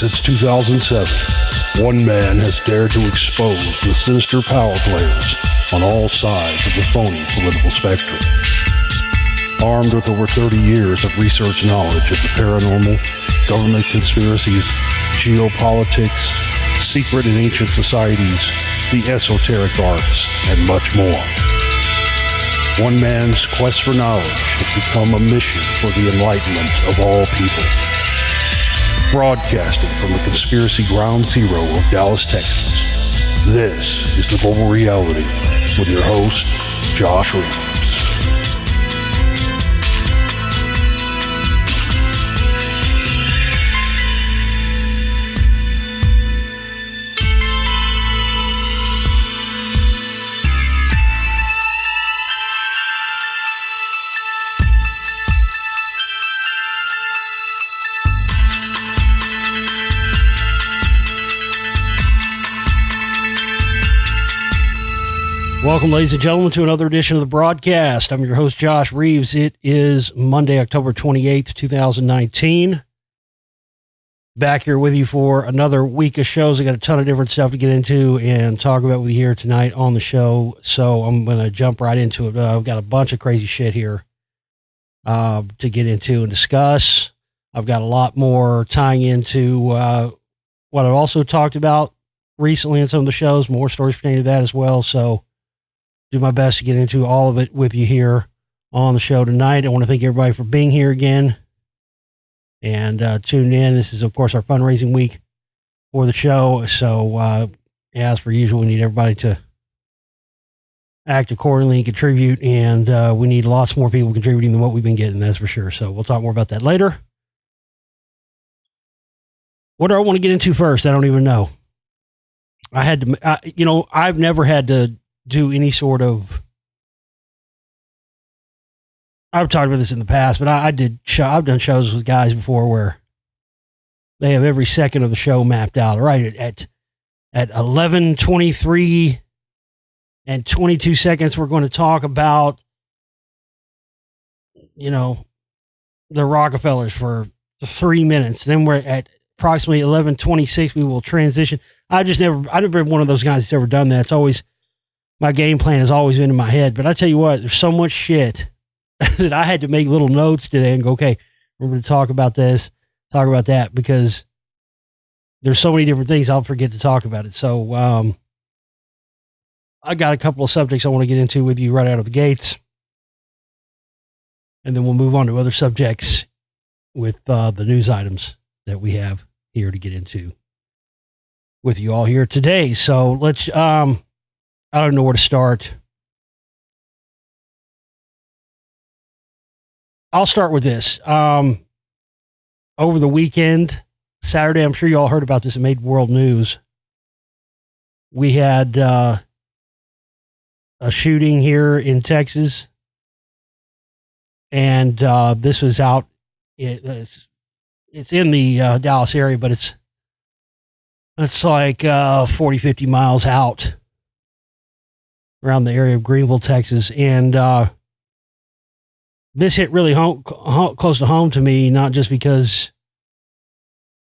Since 2007, one man has dared to expose the sinister power players on all sides of the phony political spectrum. Armed with over 30 years of research knowledge of the paranormal, government conspiracies, geopolitics, secret and ancient societies, the esoteric arts, and much more. One man's quest for knowledge has become a mission for the enlightenment of all people. Broadcasting from the conspiracy ground zero of Dallas, Texas, this is The Global Reality with your host, Josh Reeves. Welcome, ladies and gentlemen, to another edition of the broadcast. I'm your host, Josh Reeves. It is Monday, October 28th, 2019. Back here with you for another week of shows. I got a ton of different stuff to get into and talk about with you here tonight on the show, so I'm going to jump right into it. I've got a bunch of crazy shit here to get into and discuss. I've got a lot more tying into what I've also talked about recently in some of the shows, more stories pertaining to that as well, so do my best to get into all of it with you here on the show tonight. I want to thank everybody for being here again and tuning in. This is, of course, our fundraising week for the show. So, as per usual, we need everybody to act accordingly and contribute. And we need lots more people contributing than what we've been getting, that's for sure. So we'll talk more about that later. What do I want to get into first? I don't even know. I've never had to do any sort of, I've talked about this in the past, but I've done shows with guys before where they have every second of the show mapped out. All right, at 11:23 and 22 seconds, we're going to talk about, the Rockefellers for 3 minutes. Then we're at approximately 11:26. We will transition. I've never been one of those guys that's ever done that. It's always, my game plan has always been in my head, but I tell you what, there's so much shit that I had to make little notes today and go, okay, we're going to talk about this, talk about that, because there's so many different things I'll forget to talk about it. So, I got a couple of subjects I want to get into with you right out of the gates, and then we'll move on to other subjects with the news items that we have here to get into with you all here today. So let's, I don't know where to start. I'll start with this. Over the weekend, Saturday, I'm sure you all heard about this. It made world news. We had a shooting here in Texas, and this was out. It's in the Dallas area, but it's like 40, 50 miles out around the area of Greenville, Texas. And this hit really close to home to me, not just because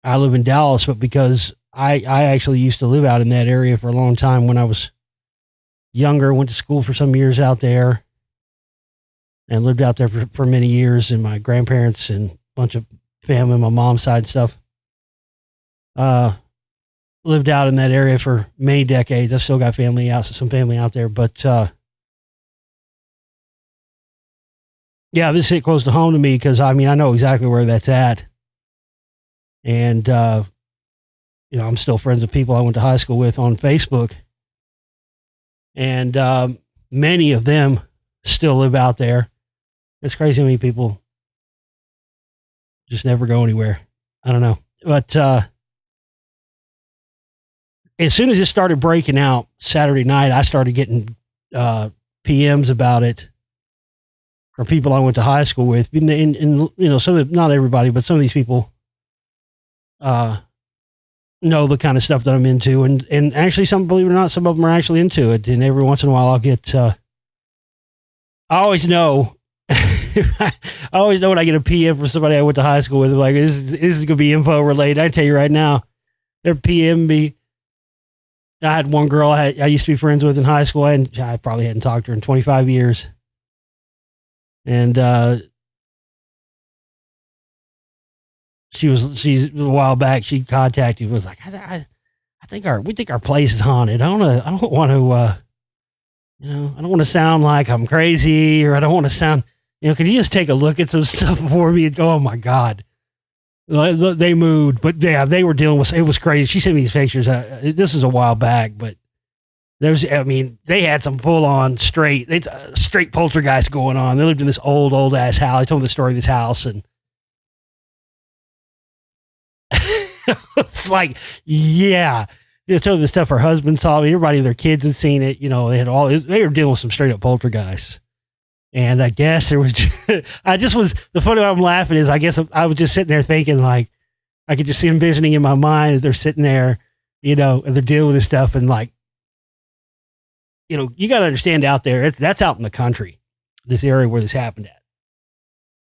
I live in Dallas, but because I actually used to live out in that area for a long time when I was younger. Went to school for some years out there and lived out there for many years. And my grandparents and a bunch of family on my mom's side and stuff lived out in that area for many decades. I've still got some family out there, but yeah, this hit close to home to me because I know exactly where that's at. And, I'm still friends with people I went to high school with on Facebook. And many of them still live out there. It's crazy how many people just never go anywhere. I don't know. But as soon as it started breaking out Saturday night, I started getting PMs about it from people I went to high school with. And not everybody, but some of these people know the kind of stuff that I'm into. And actually, believe it or not, some of them are actually into it. And every once in a while, I'll get, I always know I always know when I get a PM from somebody I went to high school with, like, this is going to be info related. I tell you right now, they're PM me. I had one girl I used to be friends with in high school, and I probably hadn't talked to her in 25 years. And she's a while back. She contacted me, was like, I think we think our place is haunted. I don't want to, I don't want to sound like I'm crazy, or I don't want to sound, can you just take a look at some stuff for me and go, oh my God. They moved, but yeah, they were dealing with, it was crazy. She sent me these pictures. This is a while back, but they had some full on straight poltergeist going on. They lived in this old ass house. I told me the story of this house, and it's like, yeah, they told me the stuff her husband saw. Everybody, their kids had seen it. They were dealing with some straight up poltergeists. And I guess there was, the funny way I'm laughing is, I guess I was just sitting there thinking, like, I could just see them envisioning in my mind as they're sitting there, and they're dealing with this stuff. And like, you got to understand out there, that's out in the country, this area where this happened at.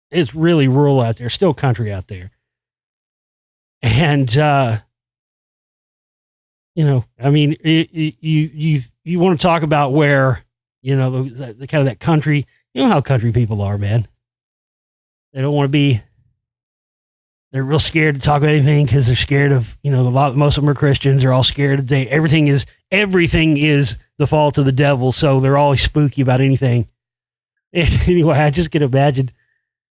It's really rural out there, still country out there. And, I mean, you want to talk about where, the kind of that country, how country people are, man. They don't want to be, they're real scared to talk about anything because they're scared of, most of them are Christians. They're all scared of everything is the fault of the devil. So they're always spooky about anything. Anyway, I just can imagine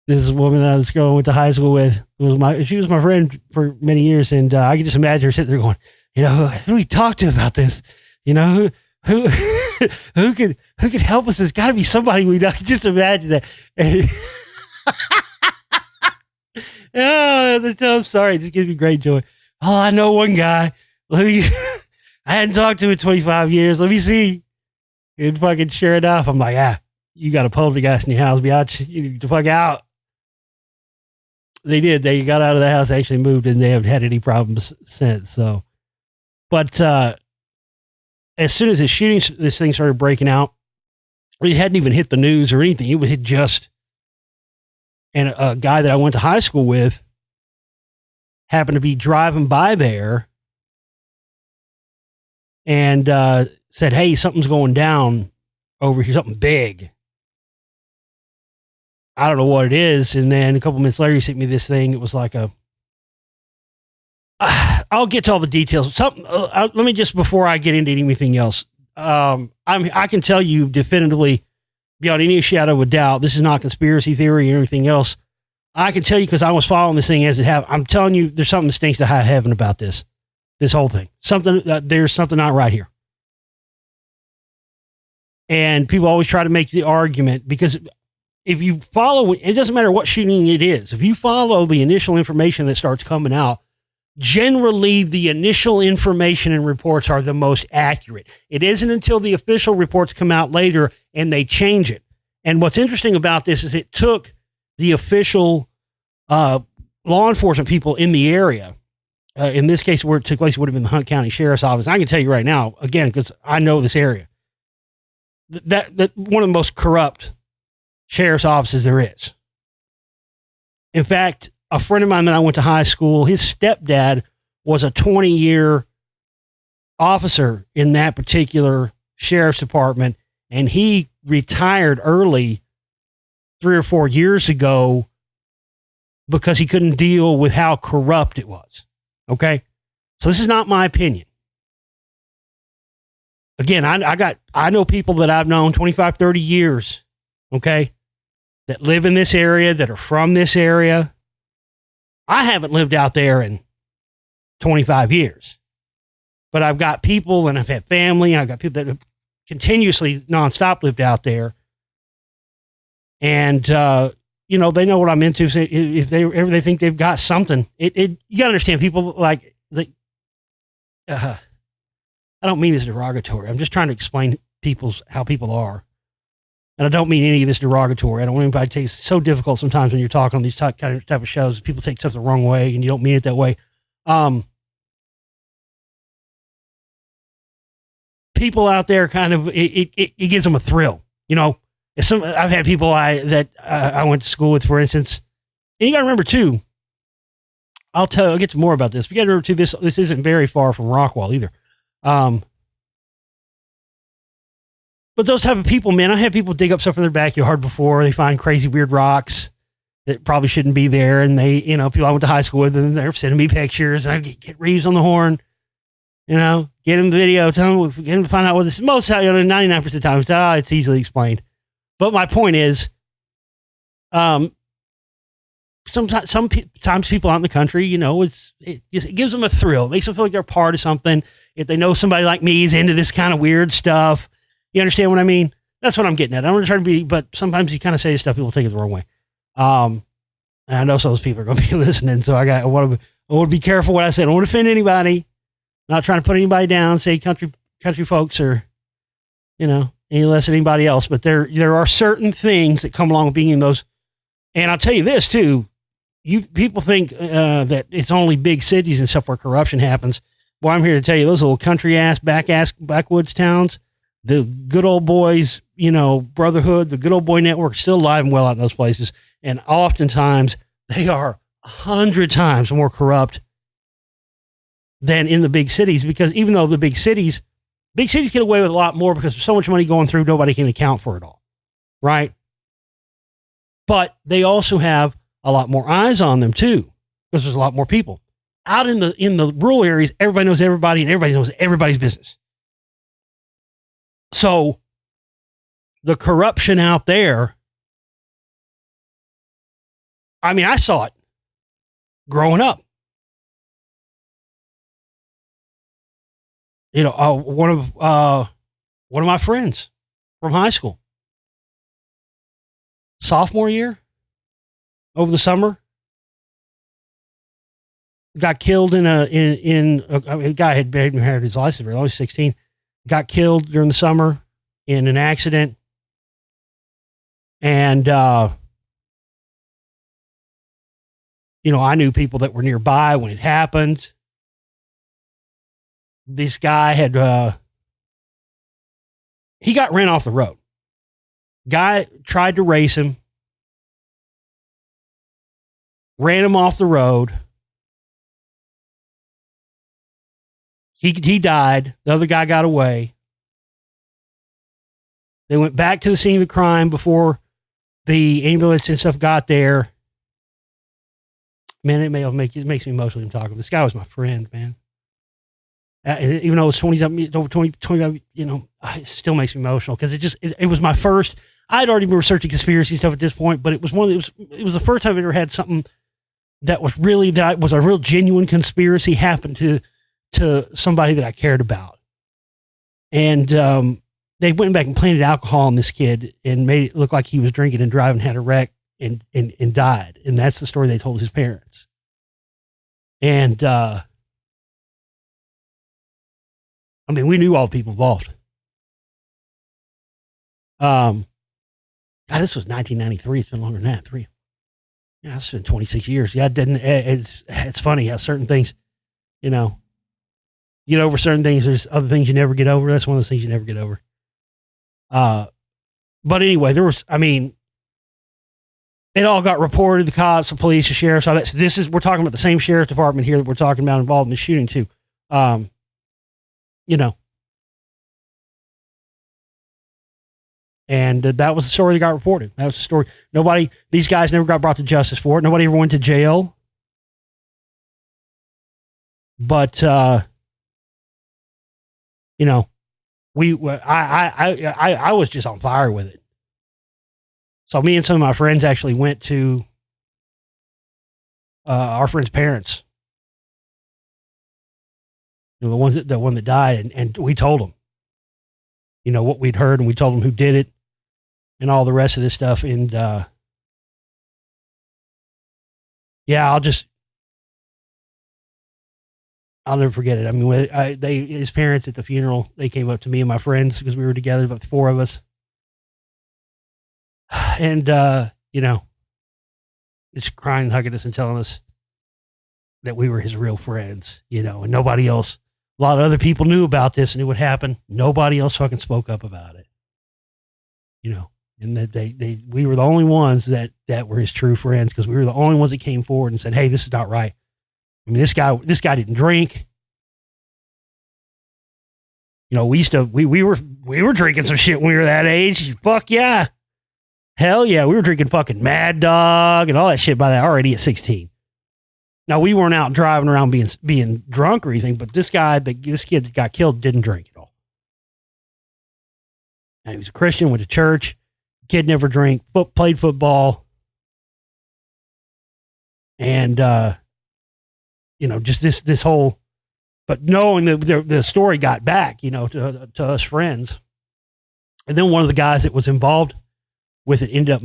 this woman that I went to high school with. She was my friend for many years. And I can just imagine her sitting there going, who do we talk to about this? Who could help us? There's got to be somebody we know. I can just imagine that. I'm sorry. It just gives me great joy. Oh, I know one guy. I hadn't talked to him in 25 years. Let me see. And fucking sure enough, I'm like, you got a poltergeist in your house, biatch. You need to fuck out. They did. They got out of the house, actually moved, and they haven't had any problems since. So, but, as soon as this thing started breaking out, it hadn't even hit the news or anything. It had just, and a guy that I went to high school with happened to be driving by there and said, hey, something's going down over here, something big. I don't know what it is. And then a couple minutes later, he sent me this thing. It was like I'll get to all the details. Let me just, before I get into anything else, I can tell you definitively, beyond any shadow of a doubt, this is not conspiracy theory or anything else. I can tell you, because I was following this thing as it happened. I'm telling you, there's something that stinks to high heaven about this whole thing. There's something not right here. And people always try to make the argument, because if you follow, it doesn't matter what shooting it is. If you follow the initial information that starts coming out, generally the initial information and reports are the most accurate. It isn't until the official reports come out later and they change it. And what's interesting about this is it took the official law enforcement people in the area. In this case, where it took place, it would have been the Hunt County Sheriff's Office. I can tell you right now, again, because I know this area, that one of the most corrupt sheriff's offices there is. In fact, a friend of mine that I went to high school, his stepdad was a 20-year officer in that particular sheriff's department, and he retired early 3 or 4 years ago because he couldn't deal with how corrupt it was. Okay? So this is not my opinion. Again, I know people that I've known 25, 30 years, okay, that live in this area, that are from this area. I haven't lived out there in 25 years, but I've got people, and I've had family, and I've got people that have continuously nonstop lived out there. And, they know what I'm into. So if they think they've got something, you got to understand, people like, I don't mean this derogatory. I'm just trying to explain how people are. And I don't mean any of this derogatory. I don't want anybody to take it. It's so difficult sometimes when you're talking on these type of shows. People take stuff the wrong way, and you don't mean it that way. People out there kind of, it gives them a thrill. I've had people that I went to school with, for instance, and you got to remember too. I'll get to more about this. But you got to remember too. This isn't very far from Rockwall either. But those type of people, man, I had people dig up stuff in their backyard before. They find crazy weird rocks that probably shouldn't be there, and they, people I went to high school with, and they're sending me pictures. And I get Reeves on the horn. Get him the video, tell him, get him to find out what this is. 99% of the time, it's easily explained. But my point is, sometimes people out in the country, it gives them a thrill. It makes them feel like they're part of something. If they know somebody like me is into this kind of weird stuff, you understand what I mean? That's what I'm getting at. I don't want to try to be, but sometimes you kind of say stuff, people take it the wrong way. And I know some of those people are going to be listening, so I want to be careful what I say. I don't want to offend anybody. Not trying to put anybody down, say country folks are, any less than anybody else. But there are certain things that come along with being in those. And I'll tell you this too. People think that it's only big cities and stuff where corruption happens. Well, I'm here to tell you, those little country backwoods towns, the good old boys, brotherhood, the good old boy network is still alive and well out in those places. And oftentimes they are 100 times more corrupt than in the big cities, because even though the big cities get away with a lot more because there's so much money going through, nobody can account for it all. Right. But they also have a lot more eyes on them too, because there's a lot more people out in the rural areas. Everybody knows everybody and everybody knows everybody's business. So the corruption out there, I saw it growing up. One of my friends from high school, sophomore year, over the summer, got killed a guy had inherited his license, he was 16, got killed during the summer in an accident. And, I knew people that were nearby when it happened. This guy he got ran off the road. Guy tried to race him, ran him off the road. He died. The other guy got away. They went back to the scene of the crime before the ambulance and stuff got there. Man, it makes me emotional to talk about. This guy was my friend, man. Even though it was over 25, it still makes me emotional because it was my first. I'd already been researching conspiracy stuff at this point, but it was it was the first time I ever had something that was a real genuine conspiracy happen to somebody that I cared about. And they went back and planted alcohol on this kid and made it look like he was drinking and driving, had a wreck and died. And that's the story they told his parents. And we knew all the people involved. God, this was 1993. It's been longer than that. It's been 26 years. Yeah, it's funny how certain things, get over certain things. There's other things you never get over. That's one of those things you never get over. But anyway, it all got reported. The cops, the police, the sheriffs, all that. So we're talking about the same sheriff's department here that we're talking about involved in the shooting too. And that was the story that got reported. That was the story. These guys never got brought to justice for it. Nobody ever went to jail. But, I was just on fire with it. So me and some of my friends actually went to our friend's parents. The one that died, and we told them, what we'd heard, and we told them who did it and all the rest of this stuff. And I'll never forget it. His parents at the funeral, they came up to me and my friends because we were together, about the four of us. And, just crying and hugging us and telling us that we were his real friends, and nobody else. A lot of other people knew about this and it would happen. Nobody else fucking spoke up about it. and that we were the only ones that were his true friends, because we were the only ones that came forward and said, "Hey, this is not right." I mean, this guy didn't drink. You know, we were drinking some shit when we were that age. Fuck yeah. Hell yeah. We were drinking fucking Mad Dog and all that shit by that already at 16. Now, we weren't out driving around being drunk or anything, but this kid that got killed didn't drink at all. And he was a Christian, went to church. Kid never drank, played football. And, you know, just this whole, but knowing that the story got back, you know, to us friends. And then one of the guys that was involved with it ended up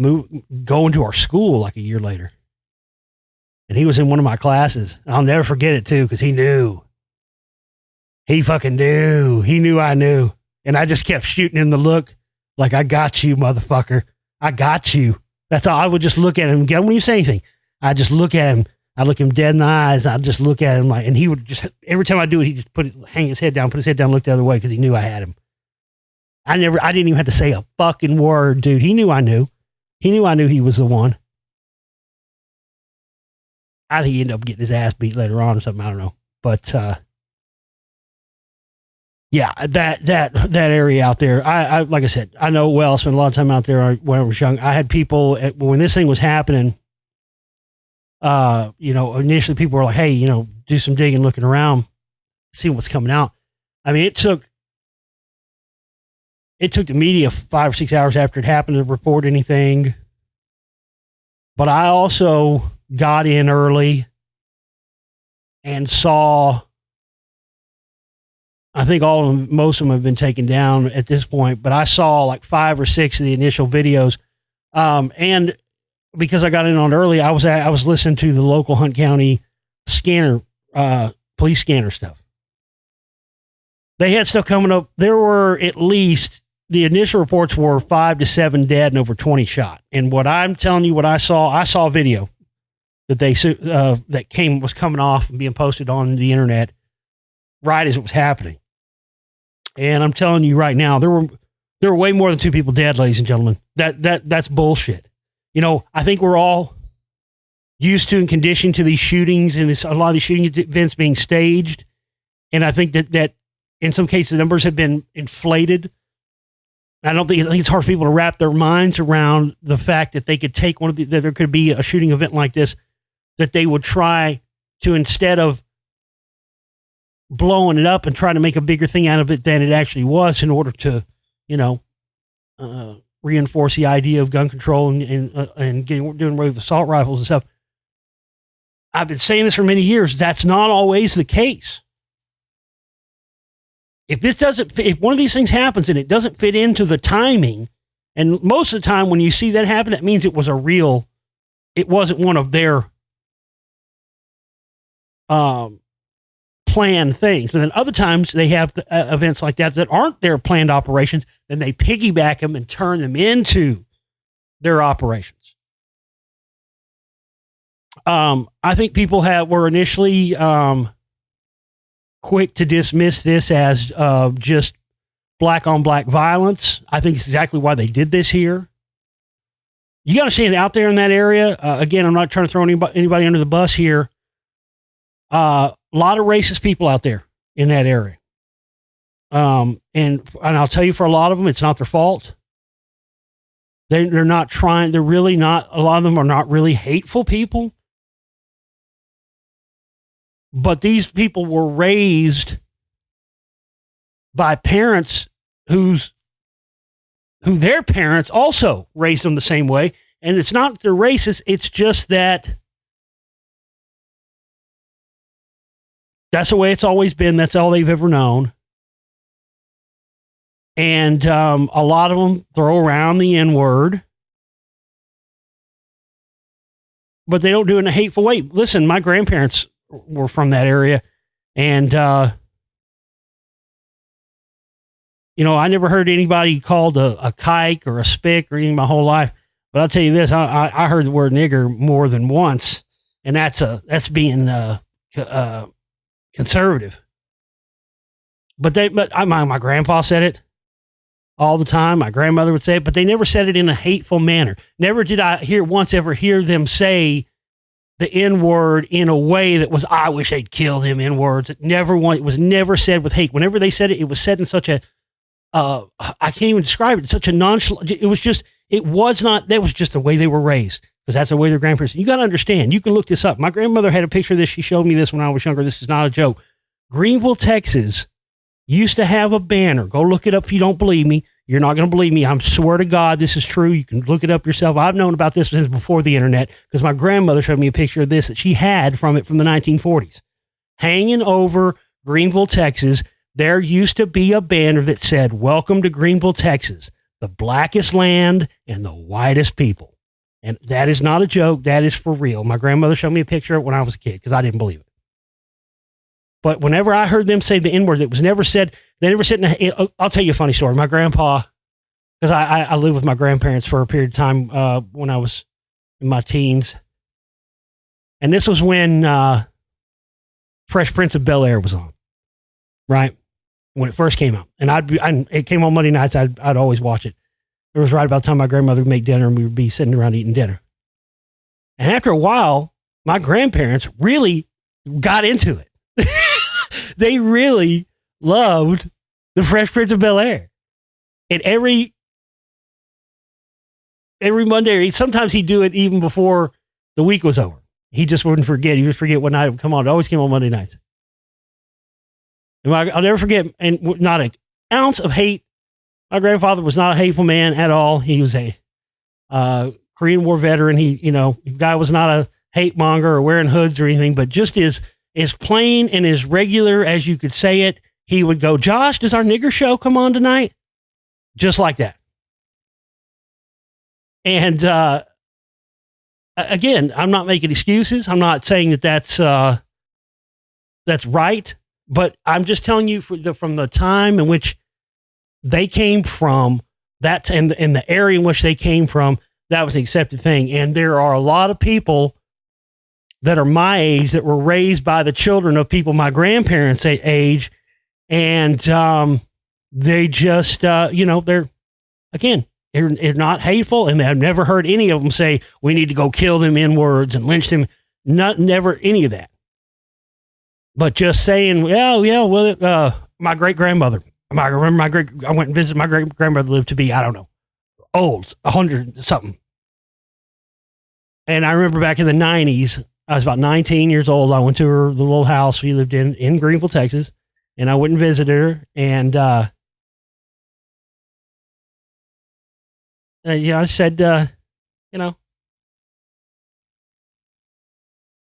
going to our school like a year later. And he was in one of my classes. I'll never forget it too, because he knew. He fucking knew. He knew I knew. And I just kept shooting him the look like, I got you, motherfucker. I got you. That's all. I would just look at him. When you say anything, I just look at him. I look him dead in the eyes. I just look at him like, and he would just, every time I do it, he just hang his head down, put his head down, look the other way, because he knew I had him. I didn't even have to say a fucking word, dude. He knew I knew. He knew I knew he was the one. I think he ended up getting his ass beat later on or something. I don't know. But, yeah, that area out there, I like I said, I know well. I spent a lot of time out there when I was young. I had people when this thing was happening. You know, initially people were like, "Hey, you know, do some digging, looking around, see what's coming out." I mean, it took the media 5 or 6 hours after it happened to report anything. But I also got in early and saw. I think most of them have been taken down at this point, but I saw like 5 or 6 of the initial videos. And because I got in on early, I was listening to the local Hunt County scanner, police scanner stuff. They had stuff coming up. There were at least, the initial reports were 5 to 7 dead and over 20 shot. And what I'm telling you, what I saw a video that was coming off and being posted on the internet right as it was happening. And I'm telling you right now, there were way more than 2 people dead, ladies and gentlemen. That's bullshit. You know, I think we're all used to and conditioned to these shootings and a lot of these shooting events being staged. And I think that in some cases the numbers have been inflated. I think it's hard for people to wrap their minds around the fact that they could take that there could be a shooting event like this, that they would try to, instead of blowing it up and trying to make a bigger thing out of it than it actually was, in order to, you know, reinforce the idea of gun control and doing away with assault rifles and stuff. I've been saying this for many years. That's not always the case. If one of these things happens and it doesn't fit into the timing, and most of the time when you see that happen, that means it wasn't one of their planned things. But then other times they have events like that aren't their planned operations, then they piggyback them and turn them into their operations. I think people were initially quick to dismiss this as just black on black violence. I think it's exactly why they did this here. You got to understand, out there in that area, again, I'm not trying to throw anybody under the bus here. A lot of racist people out there in that area. And I'll tell you, for a lot of them, it's not their fault. They're not trying, they're really not, a lot of them are not really hateful people. But these people were raised by parents who their parents also raised them the same way. And it's not that they're racist, it's just that that's the way it's always been. That's all they've ever known. And a lot of them throw around the N-word, but they don't do it in a hateful way. Listen, my grandparents were from that area, and I never heard anybody called a kike or a spick or anything my whole life. But I'll tell you this: I heard the word nigger more than once, and that's being conservative. But my grandpa said it. all the time. My grandmother would say it, but they never said it in a hateful manner. Never did I ever hear them say the N-word in a way that was, I wish they'd kill them N-words. It was never said with hate. Whenever they said it, it was said in such a, I can't even describe it, such a nonchalant, that was just the way they were raised, because that's the way their grandparents, you got to understand, you can look this up. My grandmother had a picture of this. She showed me this when I was younger. This is not a joke. Greenville, Texas used to have a banner. Go look it up if you don't believe me. You're not going to believe me. I swear to God, this is true. You can look it up yourself. I've known about this since before the internet, because my grandmother showed me a picture of this that she had from the 1940s. Hanging over Greenville, Texas, there used to be a banner that said, "Welcome to Greenville, Texas, the blackest land and the whitest people." And that is not a joke. That is for real. My grandmother showed me a picture of it when I was a kid, because I didn't believe it. But whenever I heard them say the N-word, it was never said. They never said. I'll tell you a funny story. My grandpa, because I lived with my grandparents for a period of time when I was in my teens, and this was when Fresh Prince of Bel-Air was on, right when it first came out, and it came on Monday nights. I'd always watch it. It was right about the time my grandmother would make dinner, and we would be sitting around eating dinner. And after a while, my grandparents really got into it. They really loved the Fresh Prince of Bel-Air. And every Monday, sometimes he'd do it even before the week was over. He just wouldn't forget. He would forget what night it would come on. It always came on Monday nights. And I'll never forget, and not an ounce of hate. My grandfather was not a hateful man at all. He was a Korean War veteran. The guy was not a hate monger or wearing hoods or anything, but just as plain and as regular as you could say it. He would go, "Josh, does our nigger show come on tonight?" Just like that. And again, I'm not making excuses. I'm not saying that that's right, but I'm just telling you from the time in which they came from, that and the area in which they came from, that was the accepted thing. And there are a lot of people that are my age that were raised by the children of people my grandparents' age. And they just, they're not hateful, and I've never heard any of them say, we need to go kill them N-words and lynch them. Never any of that. But just saying, my great-grandmother, I went and visited my great-grandmother, lived to be, I don't know, old, 100 something. And I remember back in the 90s, I was about 19 years old. I went to the little house we lived in Greenville, Texas. And I went and visited her, and I said,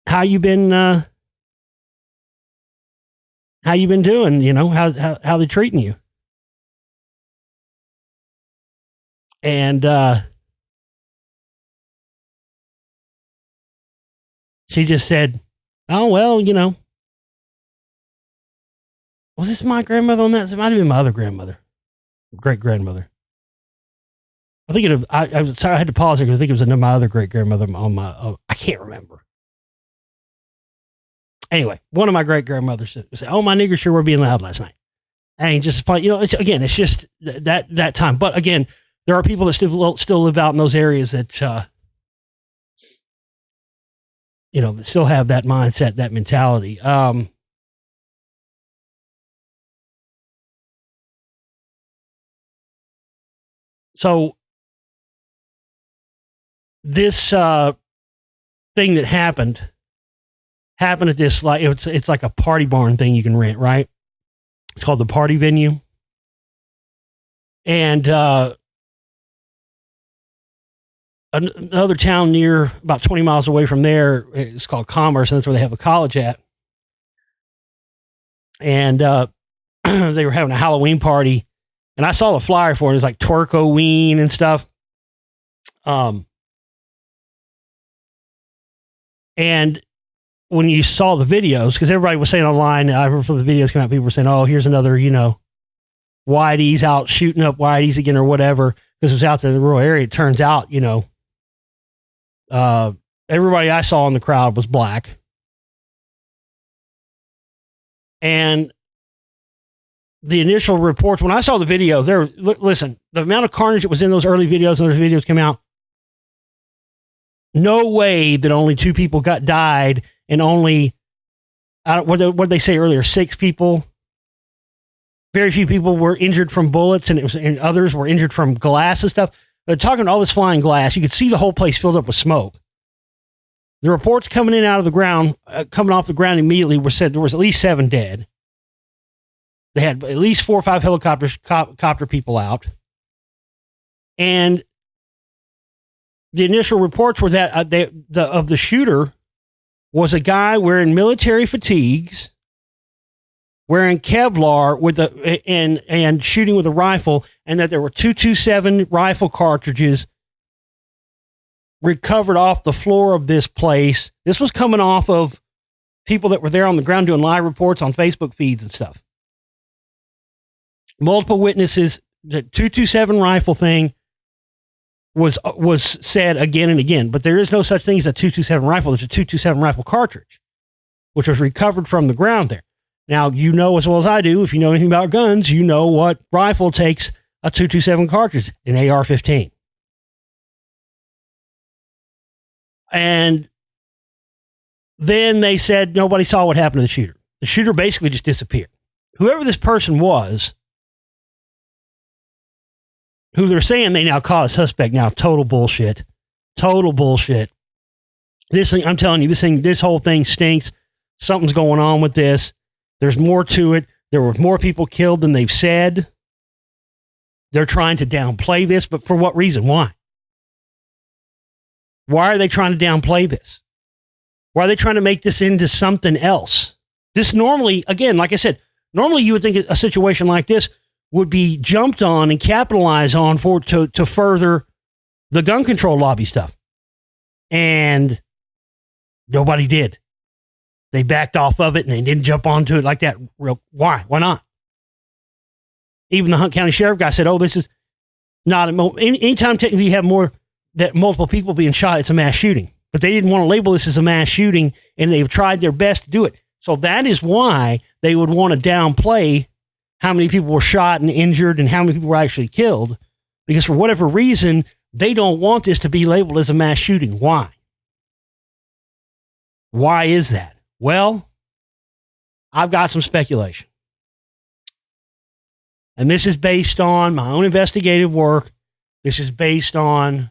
how you been doing? How they treating you? And she just said, "Oh well, Was this my grandmother on that? It might have been my other grandmother, great grandmother. I think I had to pause here because I think it was my other great grandmother on my. I can't remember. Anyway, one of my great grandmothers said, "Oh, my niggers sure were being loud last night." And just it's just that time. But again, there are people that still live out in those areas that that still have that mindset, that mentality. So this thing that happened at this, like it's like a party barn thing you can rent, right? It's called the Party Venue. And another town near about 20 miles away from there, it's called Commerce, and that's where they have a college at. And they were having a Halloween party, and I saw the flyer for it. It was like Twerkoween and stuff. And when you saw the videos, because everybody was saying online, I remember before the videos came out, people were saying, "Oh, here's another, whiteys out shooting up whiteys again," or whatever, because it was out there in the rural area. It turns out, everybody I saw in the crowd was black. And the initial reports, when I saw the video, listen, the amount of carnage that was in those early videos and those videos came out, no way that only 2 people died and only, what did they say earlier, 6 people? Very few people were injured from bullets, and others were injured from glass and stuff. They're talking about all this flying glass. You could see the whole place filled up with smoke. The reports coming in out of the ground, coming off the ground immediately, said there was at least 7 dead. They had at least 4 or 5 helicopter people out. And the initial reports were that of the shooter was a guy wearing military fatigues, wearing Kevlar and shooting with a rifle, and that there were 227 rifle cartridges recovered off the floor of this place. This was coming off of people that were there on the ground doing live reports on Facebook feeds and stuff. Multiple witnesses. The 227 rifle thing was said again and again, but there is no such thing as a 227 rifle. There's a 227 rifle cartridge, which was recovered from the ground there. Now, you know as well as I do, if you know anything about guns, you know what rifle takes a 227 cartridge, an AR-15. And then they said nobody saw what happened to the shooter. The shooter basically just disappeared. Whoever this person was, who they're saying they now call a suspect now, total bullshit. Total bullshit. This thing, I'm telling you, this whole thing stinks. Something's going on with this. There's more to it. There were more people killed than they've said. They're trying to downplay this, but for what reason? Why? Why are they trying to downplay this? Why are they trying to make this into something else? This normally, again, like I said, normally you would think a situation like this would be jumped on and capitalized on to further the gun control lobby stuff. And nobody did. They backed off of it and they didn't jump onto it like that. Why? Why not? Even the Hunt County Sheriff guy said, this is not anytime technically you have multiple people being shot, it's a mass shooting. But they didn't want to label this as a mass shooting, and they've tried their best to do it. So that is why they would want to downplay how many people were shot and injured and how many people were actually killed, because for whatever reason, they don't want this to be labeled as a mass shooting. Why? Why is that? Well, I've got some speculation. And this is based on my own investigative work. This is based on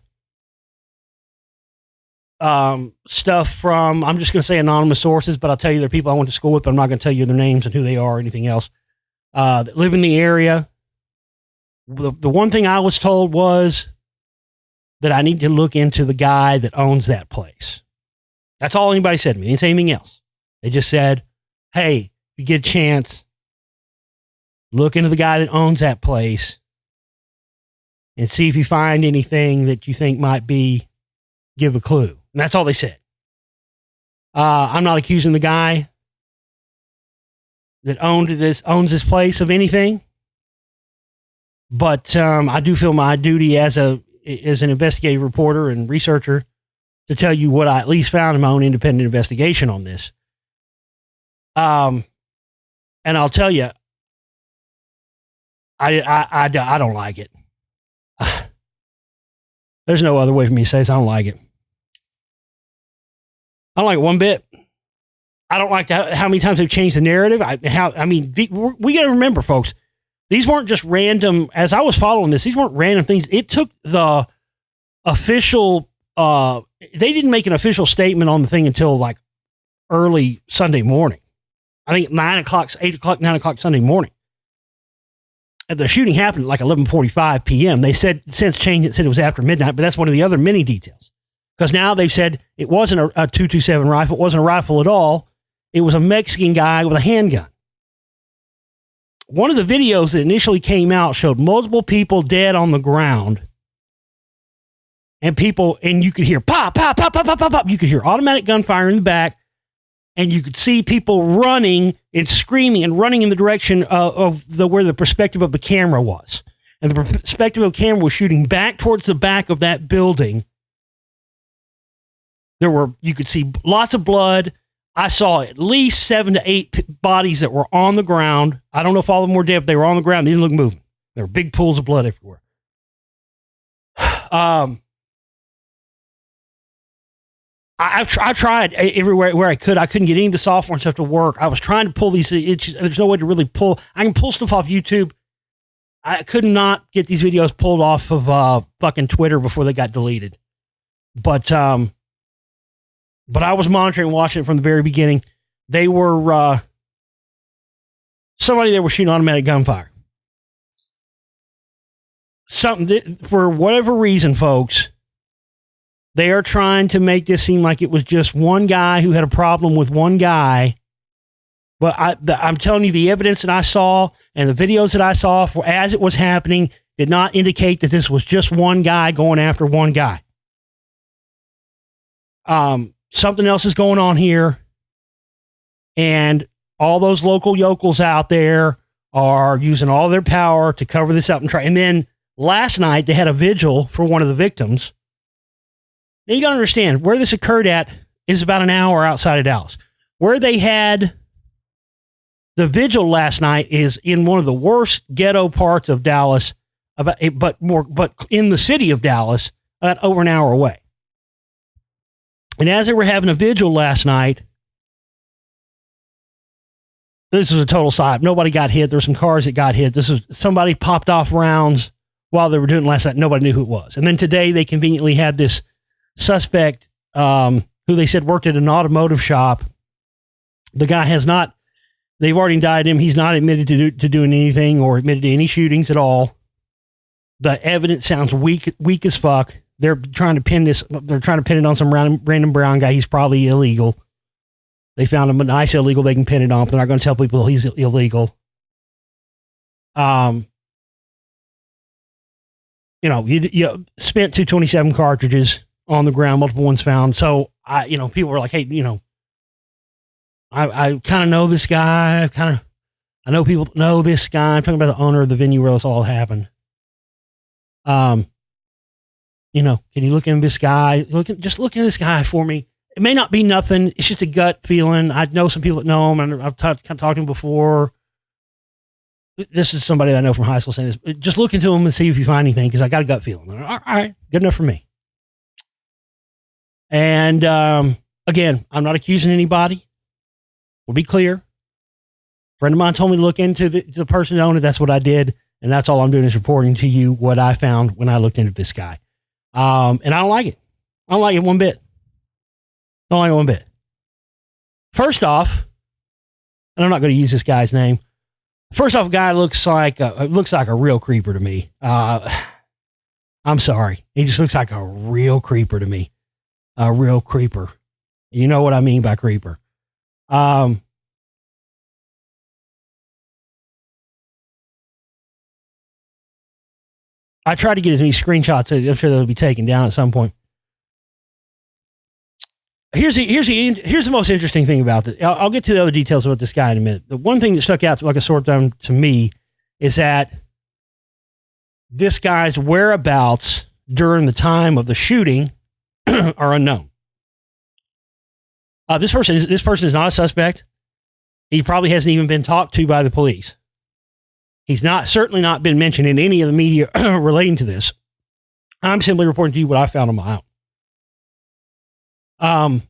stuff from, I'm just going to say anonymous sources, but I'll tell you they're people I went to school with, but I'm not going to tell you their names and who they are or anything else. That live in the area. The one thing I was told was that I need to look into the guy that owns that place. That's all anybody said to me. They didn't say anything else. They just said, hey, if you get a chance, look into the guy that owns that place and see if you find anything that you think might give a clue. And that's all they said. I'm not accusing the guy that owns this place of anything, but I do feel my duty as an investigative reporter and researcher to tell you what I at least found in my own independent investigation on this. And I'll tell you, I don't like it. There's no other way for me to say this. I don't like it. I don't like it one bit. I don't like how many times they've changed the narrative. We got to remember, folks, these weren't just random. As I was following this, these weren't random things. It took the official. They didn't make an official statement on the thing until like early Sunday morning. I think 9 o'clock Sunday morning. And the shooting happened at like 11:45 p.m. They said since changed it, said it was after midnight, but that's one of the other many details. Because now they've said it wasn't a 227 rifle. It wasn't a rifle at all. It was a Mexican guy with a handgun. One of the videos that initially came out showed multiple people dead on the ground. And you could hear pop, pop, pop, pop, pop, pop, pop. You could hear automatic gunfire in the back. And you could see people running and screaming and running in the direction of where the perspective of the camera was. And the perspective of the camera was shooting back towards the back of that building. You could see lots of blood, I saw at least 7 to 8 bodies that were on the ground. I don't know if all of them were dead, but they were on the ground. They didn't look moving. There were big pools of blood everywhere. I tried everywhere where I could. I couldn't get any of the software and stuff to work. I was trying to pull these. There's no way to really pull. I can pull stuff off YouTube. I could not get these videos pulled off of fucking Twitter before they got deleted. But I was monitoring and watching it from the very beginning. They were somebody that was shooting automatic gunfire. For whatever reason, folks, they are trying to make this seem like it was just one guy who had a problem with one guy. But I'm telling you, the evidence that I saw and the videos that I saw as it was happening did not indicate that this was just one guy going after one guy. Something else is going on here. And all those local yokels out there are using all their power to cover this up and try. And then last night they had a vigil for one of the victims. Now you got to understand where this occurred at is about an hour outside of Dallas. Where they had the vigil last night is in one of the worst ghetto parts of Dallas, but in the city of Dallas, about over an hour away. And as they were having a vigil last night, this was a total psyop. Nobody got hit. There were some cars that got hit. Somebody popped off rounds while they were doing it last night. Nobody knew who it was. And then today they conveniently had this suspect who they said worked at an automotive shop. The guy has not, they've already indicted him. He's not admitted to doing anything or admitted to any shootings at all. The evidence sounds weak as fuck. They're trying to pin it on some random brown guy. He's probably illegal. They found him a nice illegal they can pin it on, but they're not going to tell people he's illegal. You spent 227 cartridges on the ground, multiple ones found. So people were like, hey, I kind of know this guy. I know people know this guy. I'm talking about the owner of the venue where this all happened. Can you look into this guy? Just look into this guy for me. It may not be nothing. It's just a gut feeling. I know some people that know him, and I've talked to him before. This is somebody that I know from high school saying this. Just look into him and see if you find anything, because I got a gut feeling. All right, good enough for me. And again, I'm not accusing anybody. We'll be clear. A friend of mine told me to look into the person that owned it. That's what I did, and that's all I'm doing is reporting to you what I found when I looked into this guy. And I don't like it. I don't like it one bit. Don't like it one bit. First off, and I'm not going to use this guy's name. First off, guy looks like a real creeper to me. I'm sorry. He just looks like a real creeper to me. A real creeper. You know what I mean by creeper. I tried to get as many screenshots. I'm sure they'll be taken down at some point. Here's the most interesting thing about this. I'll get to the other details about this guy in a minute. The one thing that stuck out like a sore thumb to me is that this guy's whereabouts during the time of the shooting are unknown. This person is not a suspect. He probably hasn't even been talked to by the police. He's certainly not been mentioned in any of the media relating to this. I'm simply reporting to you what I found on my own.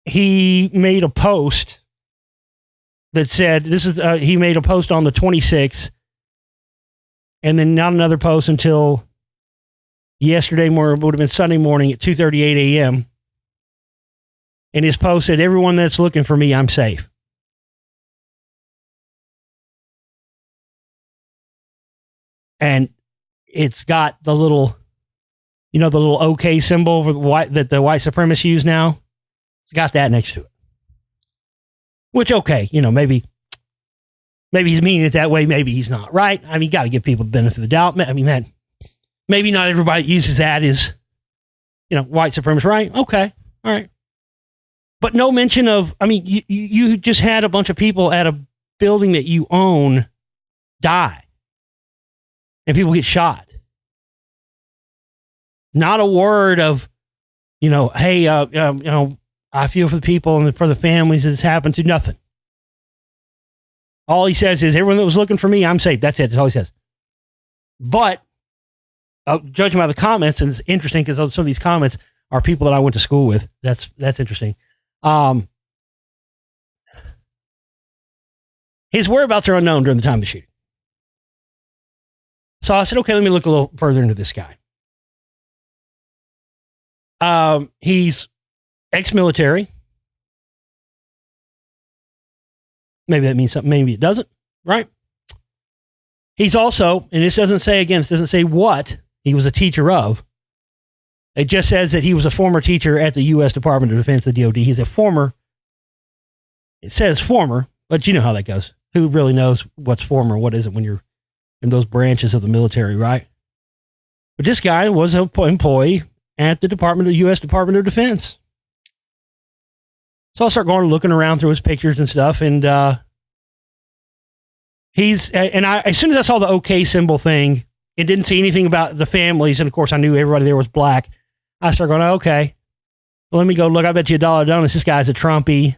He made a post that said, he made a post on the 26th, and then not another post until yesterday morning, would have been Sunday morning at 2:38 a.m. And his post said, everyone that's looking for me, I'm safe. And it's got the little, the little OK symbol that the white supremacists use now. It's got that next to it. Which, okay, maybe he's meaning it that way. Maybe he's not, right? I mean, you got to give people the benefit of the doubt. I mean, man, maybe not everybody uses that as, white supremacist, right? Okay, all right. But no mention of, you just had a bunch of people at a building that you own die. And people get shot. Not a word of hey, I feel for the people and for the families that it's happened to. Nothing. All he says is, everyone that was looking for me, I'm safe. That's it. That's all he says. But judging by the comments, and it's interesting because some of these comments are people that I went to school with. That's interesting. His whereabouts are unknown during the time of the shooting. So I said, okay, let me look a little further into this guy. He's ex-military. Maybe that means something. Maybe it doesn't, right? He's also, and this doesn't say what he was a teacher of. It just says that he was a former teacher at the U.S. Department of Defense, the DOD. He's a former. It says former, but you know how that goes. Who really knows what's former and what isn't when you're in those branches of the military, right? But this guy was an employee at the U.S. Department of Defense. So I'll start looking around through his pictures and stuff, and as soon as I saw the OK symbol thing, it didn't see anything about the families, and of course I knew everybody there was black. I started going, okay, well, let me go look. I bet you $1 donuts this guy's a Trumpy.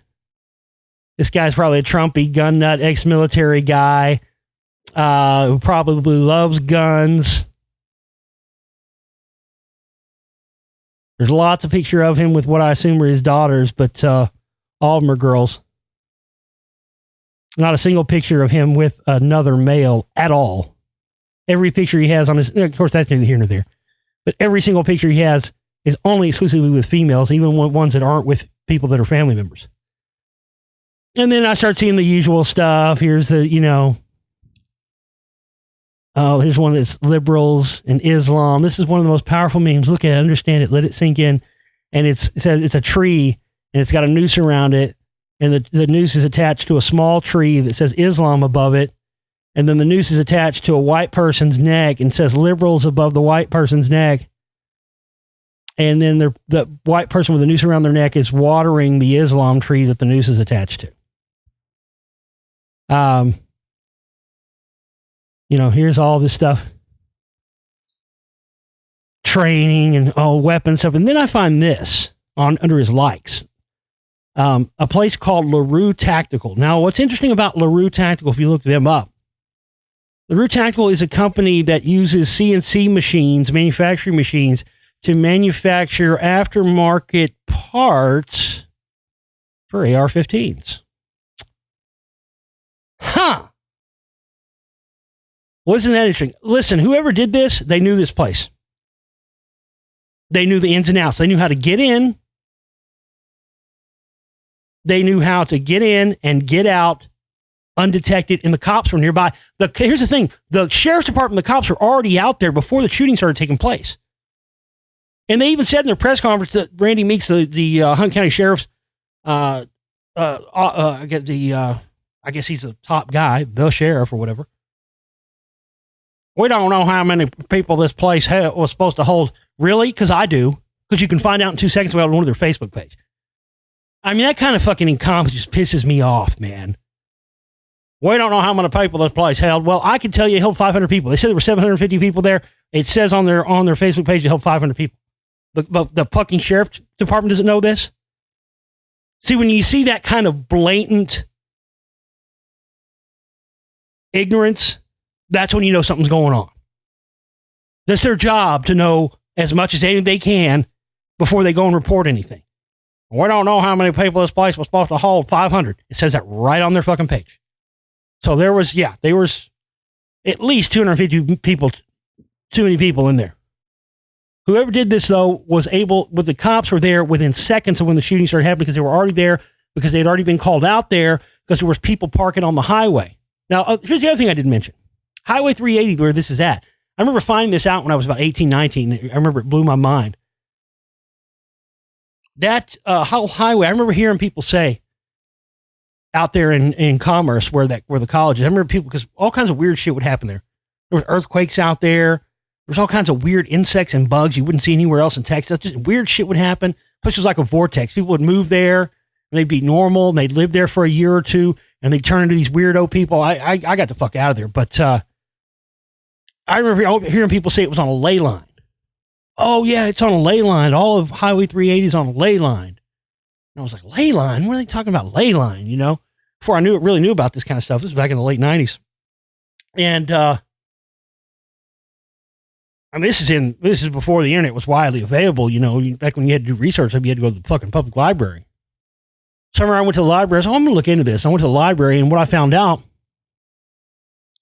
This guy's probably a Trumpy, gun nut, ex-military guy who probably loves guns. There's lots of picture of him with what I assume are his daughters, but all of them are girls. Not a single picture of him with another male at all. Every picture he has on his, of course, that's neither here nor there, but every single picture he has is only exclusively with females, even ones that aren't with people that are family members. And then I start seeing the usual stuff. Here's the, here's one that's liberals and Islam. This is one of the most powerful memes. Look at it, understand it, let it sink in. And it says it's a tree, and it's got a noose around it. And the noose is attached to a small tree that says Islam above it. And then the noose is attached to a white person's neck and says liberals above the white person's neck. And then the white person with the noose around their neck is watering the Islam tree that the noose is attached to. Here's all this stuff. Training and weapons stuff. And then I find this under his likes. A place called LaRue Tactical. Now, what's interesting about LaRue Tactical, if you look them up, LaRue Tactical is a company that uses CNC machines, manufacturing machines, to manufacture aftermarket parts for AR-15s. Huh. Wasn't that interesting? Listen, whoever did this, they knew this place. They knew the ins and outs. They knew how to get in. They knew how to get in and get out undetected, and the cops were nearby. Here's the thing. The sheriff's department, the cops were already out there before the shooting started taking place. And they even said in their press conference that Randy Meeks, the Hunt County Sheriff's, I guess he's the top guy, the sheriff or whatever. We don't know how many people this place was supposed to hold. Really? Because I do. Because you can find out in 2 seconds about one of their Facebook page. I mean, that kind of fucking incompetence just pisses me off, man. We don't know how many people this place held. Well, I can tell you it held 500 people. They said there were 750 people there. It says on their Facebook page it held 500 people. The fucking sheriff's department doesn't know this. See, when you see that kind of blatant ignorance, that's when you know something's going on. That's their job, to know as much as they can before they go and report anything. We don't know how many people this place was supposed to hold. 500. It says that right on their fucking page. So there was at least 250 people, too many people in there. Whoever did this, though, was able, with the cops were there within seconds of when the shooting started happening, because they were already there, because they had already been called out there, because there was people parking on the highway. Now, here's the other thing I didn't mention. Highway 380, where this is at. I remember finding this out when I was about 18, 19. I remember it blew my mind. That whole highway, I remember hearing people say out there in Commerce, where the college is. I remember people, because all kinds of weird shit would happen there. There was earthquakes out there. There was all kinds of weird insects and bugs you wouldn't see anywhere else in Texas. Just weird shit would happen. Plus, it was like a vortex. People would move there, and they'd be normal, and they'd live there for a year or two, and they'd turn into these weirdo people. I got the fuck out of there. But I remember hearing people say it was on a ley line. oh yeah, it's on a ley line. All of Highway 380 is on a ley line. And I was like, ley line? What are they talking about, ley line, you know? Before I really knew about this kind of stuff. This was back in the late 90s. And, I mean, this is before the internet was widely available, you know, back when you had to do research, you had to go to the fucking public library. Somewhere I went to the library, I said, I'm going to look into this. I went to the library, and what I found out,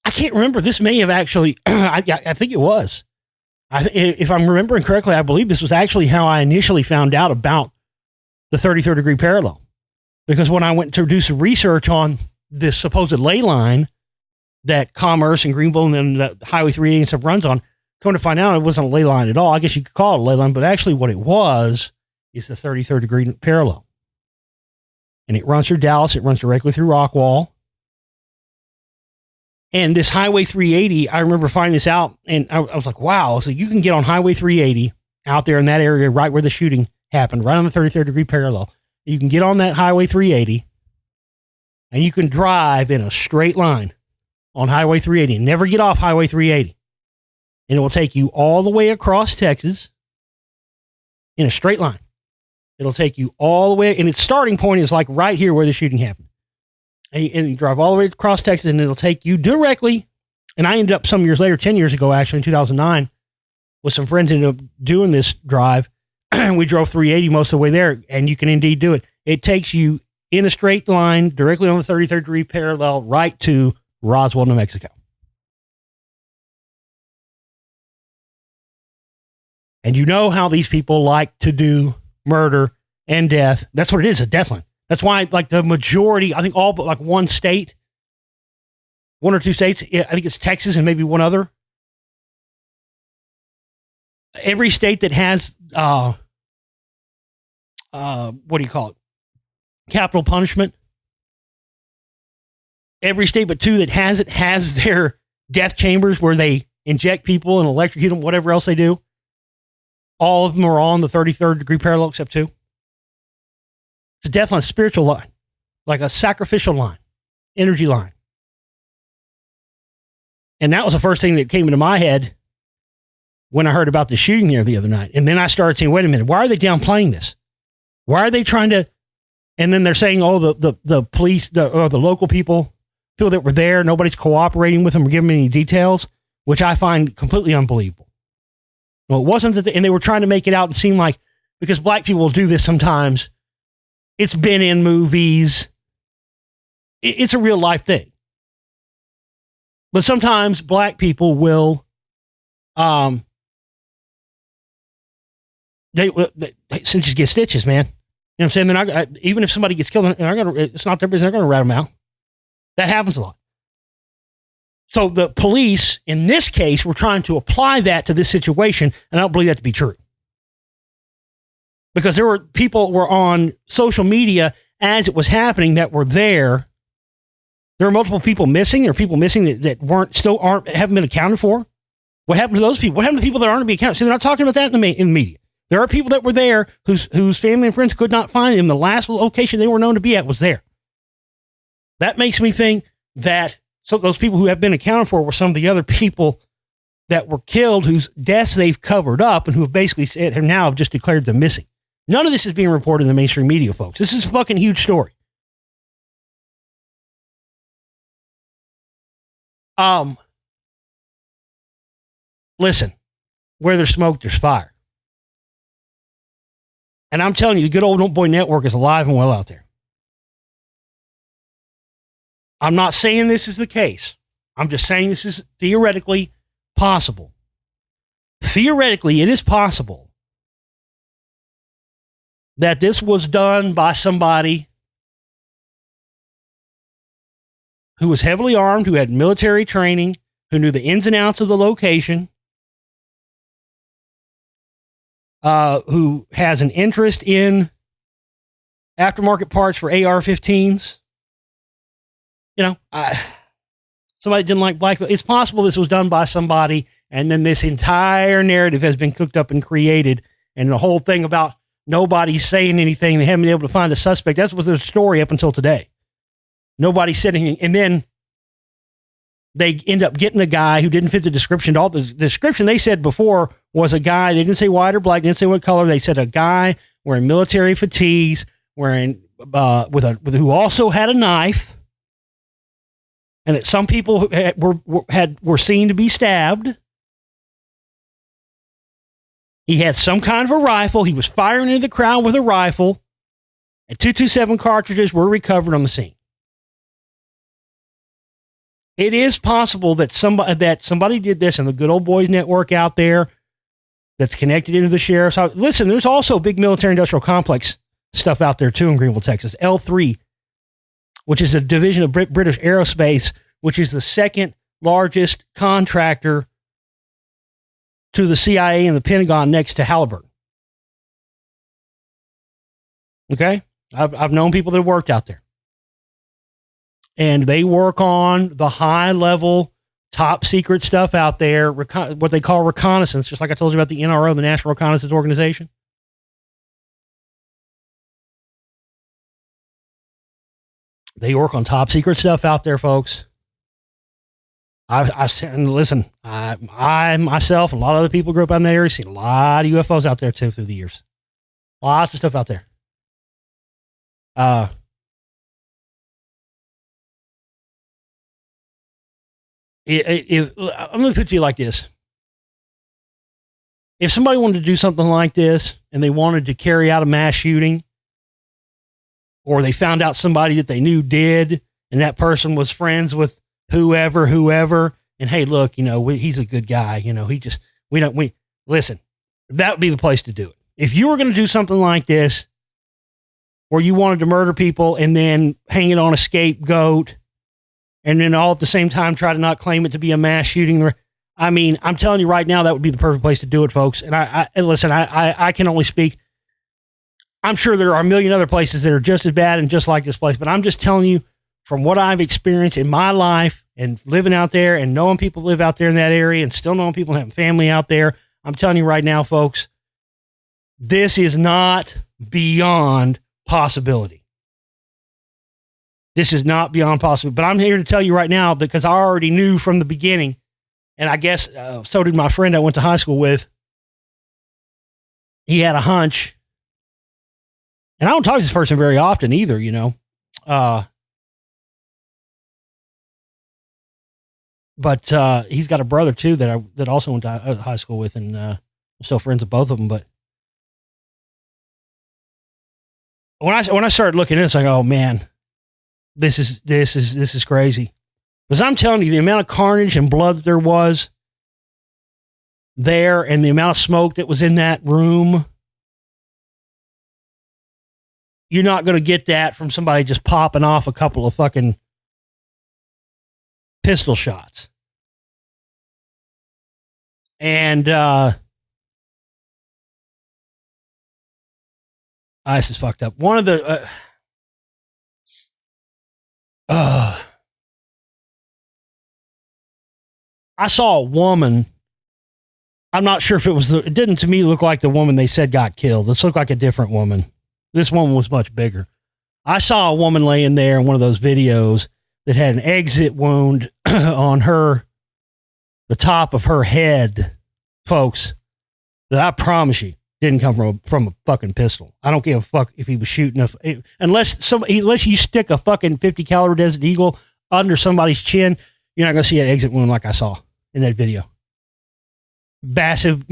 I can't remember. This may have actually, I think it was. If I'm remembering correctly, I believe this was actually how I initially found out about the 33rd degree parallel. Because when I went to do some research on this supposed ley line that Commerce and Greenville and then the Highway 380 and stuff runs on, come to find out it wasn't a ley line at all. I guess you could call it a ley line, but actually what it was is the 33rd degree parallel. And it runs through Dallas. It runs directly through Rockwall. And this Highway 380, I remember finding this out, and I was like, wow. So you can get on Highway 380 out there in that area right where the shooting happened, right on the 33rd degree parallel. You can get on that Highway 380, and you can drive in a straight line on Highway 380 and never get off Highway 380. And it will take you all the way across Texas in a straight line. It'll take you all the way, and its starting point is like right here where the shooting happened. And you drive all the way across Texas, and it'll take you directly. And I ended up some years later, 10 years ago, actually, in 2009, with some friends, ended up doing this drive. We drove 380 most of the way there, and you can indeed do it. It takes you in a straight line directly on the 33rd degree parallel right to Roswell, New Mexico. And you know how these people like to do murder and death. That's what it is, a death line. That's why, like, the majority, I think all but like one state, one or two states, I think it's Texas and maybe one other. Every state that has, what do you call it? Capital punishment. Every state but two that has it has their death chambers where they inject people and electrocute them, whatever else they do. All of them are on the 33rd degree parallel except two. It's a death line, spiritual line, like a sacrificial line, energy line. And that was the first thing that came into my head when I heard about the shooting there the other night. And then I started saying, wait a minute, why are they downplaying this? Why are they trying to, and then they're saying, oh, the police, or the local people that were there, nobody's cooperating with them or giving them any details, which I find completely unbelievable. Well, it wasn't that, and they were trying to make it out and seem like, because black people will do this sometimes, it's been in movies, it's a real life thing. But sometimes black people will, they cinches get stitches, man. You know what I'm saying? They're not, even if somebody gets killed, it's not their business, they're going to rat them out. That happens a lot. So the police, in this case, were trying to apply that to this situation, and I don't believe that to be true. Because there were people were on social media as it was happening that were there. There are multiple people missing. There are people missing that haven't been accounted for. What happened to those people? What happened to people that aren't to be accounted? See, they're not talking about that in the media. There are people that were there whose family and friends could not find them. The last location they were known to be at was there. That makes me think that those people who have been accounted for were some of the other people that were killed whose deaths they've covered up and who have basically said, have now just declared them missing. None of this is being reported in the mainstream media, folks. This is a fucking huge story. Listen, where there's smoke, there's fire. And I'm telling you, the good old boy network is alive and well out there. I'm not saying this is the case. I'm just saying this is theoretically possible. Theoretically, it is possible that this was done by somebody who was heavily armed, who had military training, who knew the ins and outs of the location, who has an interest in aftermarket parts for AR-15s. You know, somebody didn't like black people. It's possible this was done by somebody, and then this entire narrative has been cooked up and created, and the whole thing about nobody's saying anything, they haven't been able to find a suspect. That was the story up until today. Nobody's said anything. And then they end up getting a guy who didn't fit the description. All the description they said before was a guy. They didn't say white or black. Didn't say what color. They said a guy wearing military fatigues, wearing who also had a knife, and that some people were seen to be stabbed. He had some kind of a rifle. He was firing into the crowd with a rifle, and 227 cartridges were recovered on the scene. It is possible that somebody did this in the Good Old Boys Network out there that's connected into the sheriff's house. Listen, there's also big military industrial complex stuff out there too in Greenville, Texas. L3, which is a division of British Aerospace, which is the second largest contractor to the CIA and the Pentagon next to Halliburton. Okay? I've known people that worked out there. And they work on the high-level, top-secret stuff out there, what they call reconnaissance, just like I told you about the NRO, the National Reconnaissance Organization. They work on top-secret stuff out there, folks. Listen, I myself and a lot of other people grew up in that area, seen a lot of UFOs out there, too, through the years. Lots of stuff out there. I'm going to put it to you like this. If somebody wanted to do something like this and they wanted to carry out a mass shooting, or they found out somebody that they knew did, and that person was friends with whoever, and hey, look, he's a good guy, listen, that would be the place to do it. If you were going to do something like this, where you wanted to murder people and then hang it on a scapegoat, and then all at the same time try to not claim it to be a mass shooting. I mean, I'm telling you right now, that would be the perfect place to do it, folks. And I can only speak. I'm sure there are a million other places that are just as bad and just like this place, but I'm just telling you from what I've experienced in my life and living out there and knowing people live out there in that area and still knowing people having family out there. I'm telling you right now, folks, this is not beyond possibility. This is not beyond possible, but I'm here to tell you right now because I already knew from the beginning, and I guess so did my friend I went to high school with. He had a hunch, and I don't talk to this person very often either, but he's got a brother too that also went to high school with, and I'm still friends with both of them. But when I started looking at it, it's like, oh man. This is crazy. Because I'm telling you, the amount of carnage and blood that there was there and the amount of smoke that was in that room, you're not going to get that from somebody just popping off a couple of fucking pistol shots. And this is fucked up. One of the... I saw a woman. I'm not sure if it didn't to me look like the woman they said got killed. This looked like a different woman. This woman was much bigger. I saw a woman laying there in one of those videos that had an exit wound on the top of her head, folks, that I promise you didn't come from a fucking pistol. I don't give a fuck if he was shooting unless you stick a fucking 50 caliber Desert Eagle under somebody's chin, you're not going to see an exit wound like I saw in that video. Massive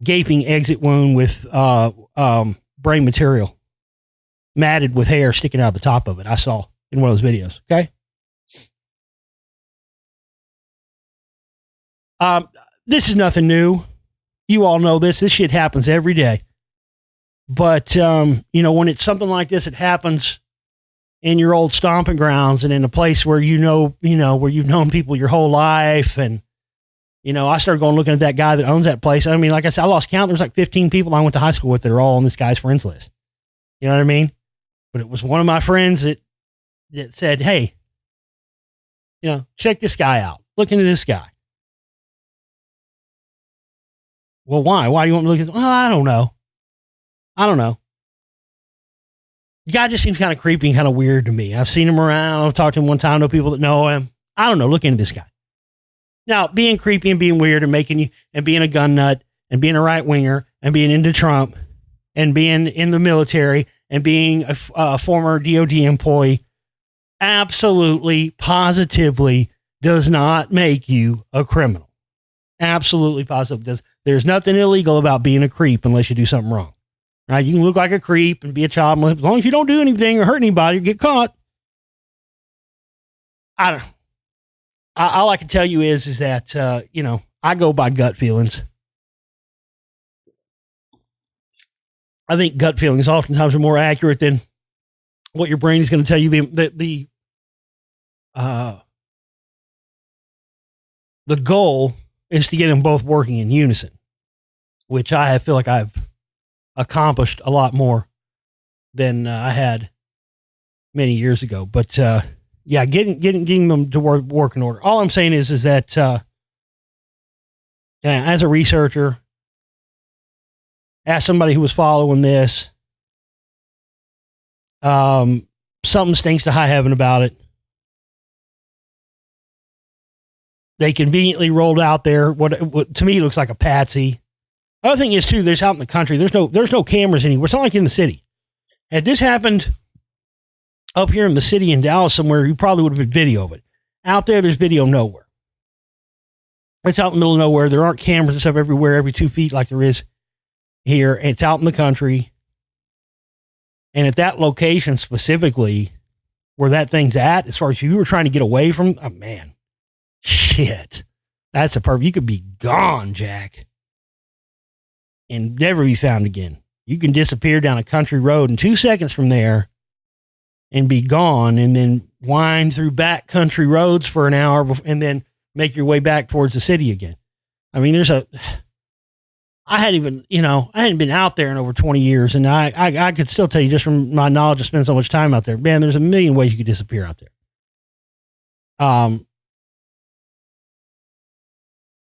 gaping exit wound with brain material matted with hair sticking out the top of it. I saw in one of those videos. Okay. This is nothing new. You all know this. This shit happens every day. But, when it's something like this, it happens in your old stomping grounds and in a place where where you've known people your whole life. And, I started looking at that guy that owns that place. I mean, like I said, I lost count. There's like 15 people I went to high school with that are all on this guy's friends list. You know what I mean? But it was one of my friends that said, hey, check this guy out. Look into this guy. Well, why? Why do you want me to look at? Well, I don't know. The guy just seems kind of creepy and kind of weird to me. I've seen him around. I've talked to him one time. I know people that know him. I don't know. Look into this guy. Now, being creepy and being weird and making you, and being a gun nut and being a right winger and being into Trump and being in the military and being a former DOD employee absolutely, positively does not make you a criminal. Absolutely, positively does. There's nothing illegal about being a creep unless you do something wrong. Right? You can look like a creep and be a child molester as long as you don't do anything or hurt anybody or get caught. All I can tell you is that, I go by gut feelings. I think gut feelings oftentimes are more accurate than what your brain is going to tell you. The goal is to get them both working in unison, which I feel like I've accomplished a lot more than I had many years ago. But getting them to work in order. All I'm saying is that as a researcher, as somebody who was following this, something stinks to high heaven about it. They conveniently rolled out there what to me looks like a patsy. Other thing is too, there's out in the country, there's no cameras anywhere. It's not like in the city. Had this happened up here in the city in Dallas somewhere, you probably would have been video of it. Out there's video nowhere. It's out in the middle of nowhere. There aren't cameras and stuff everywhere, every 2 feet like there is here. And it's out in the country. And at that location specifically, where that thing's at, as far as you were trying to get away from, oh man, shit. That's a perfect, you could be gone, Jack, and never be found again. You can disappear down a country road in 2 seconds from there and be gone, and then wind through back country roads for an hour and then make your way back towards the city again. I mean, I hadn't been out there in over 20 years, and I could still tell you just from my knowledge of spending so much time out there, man, there's a million ways you could disappear out there.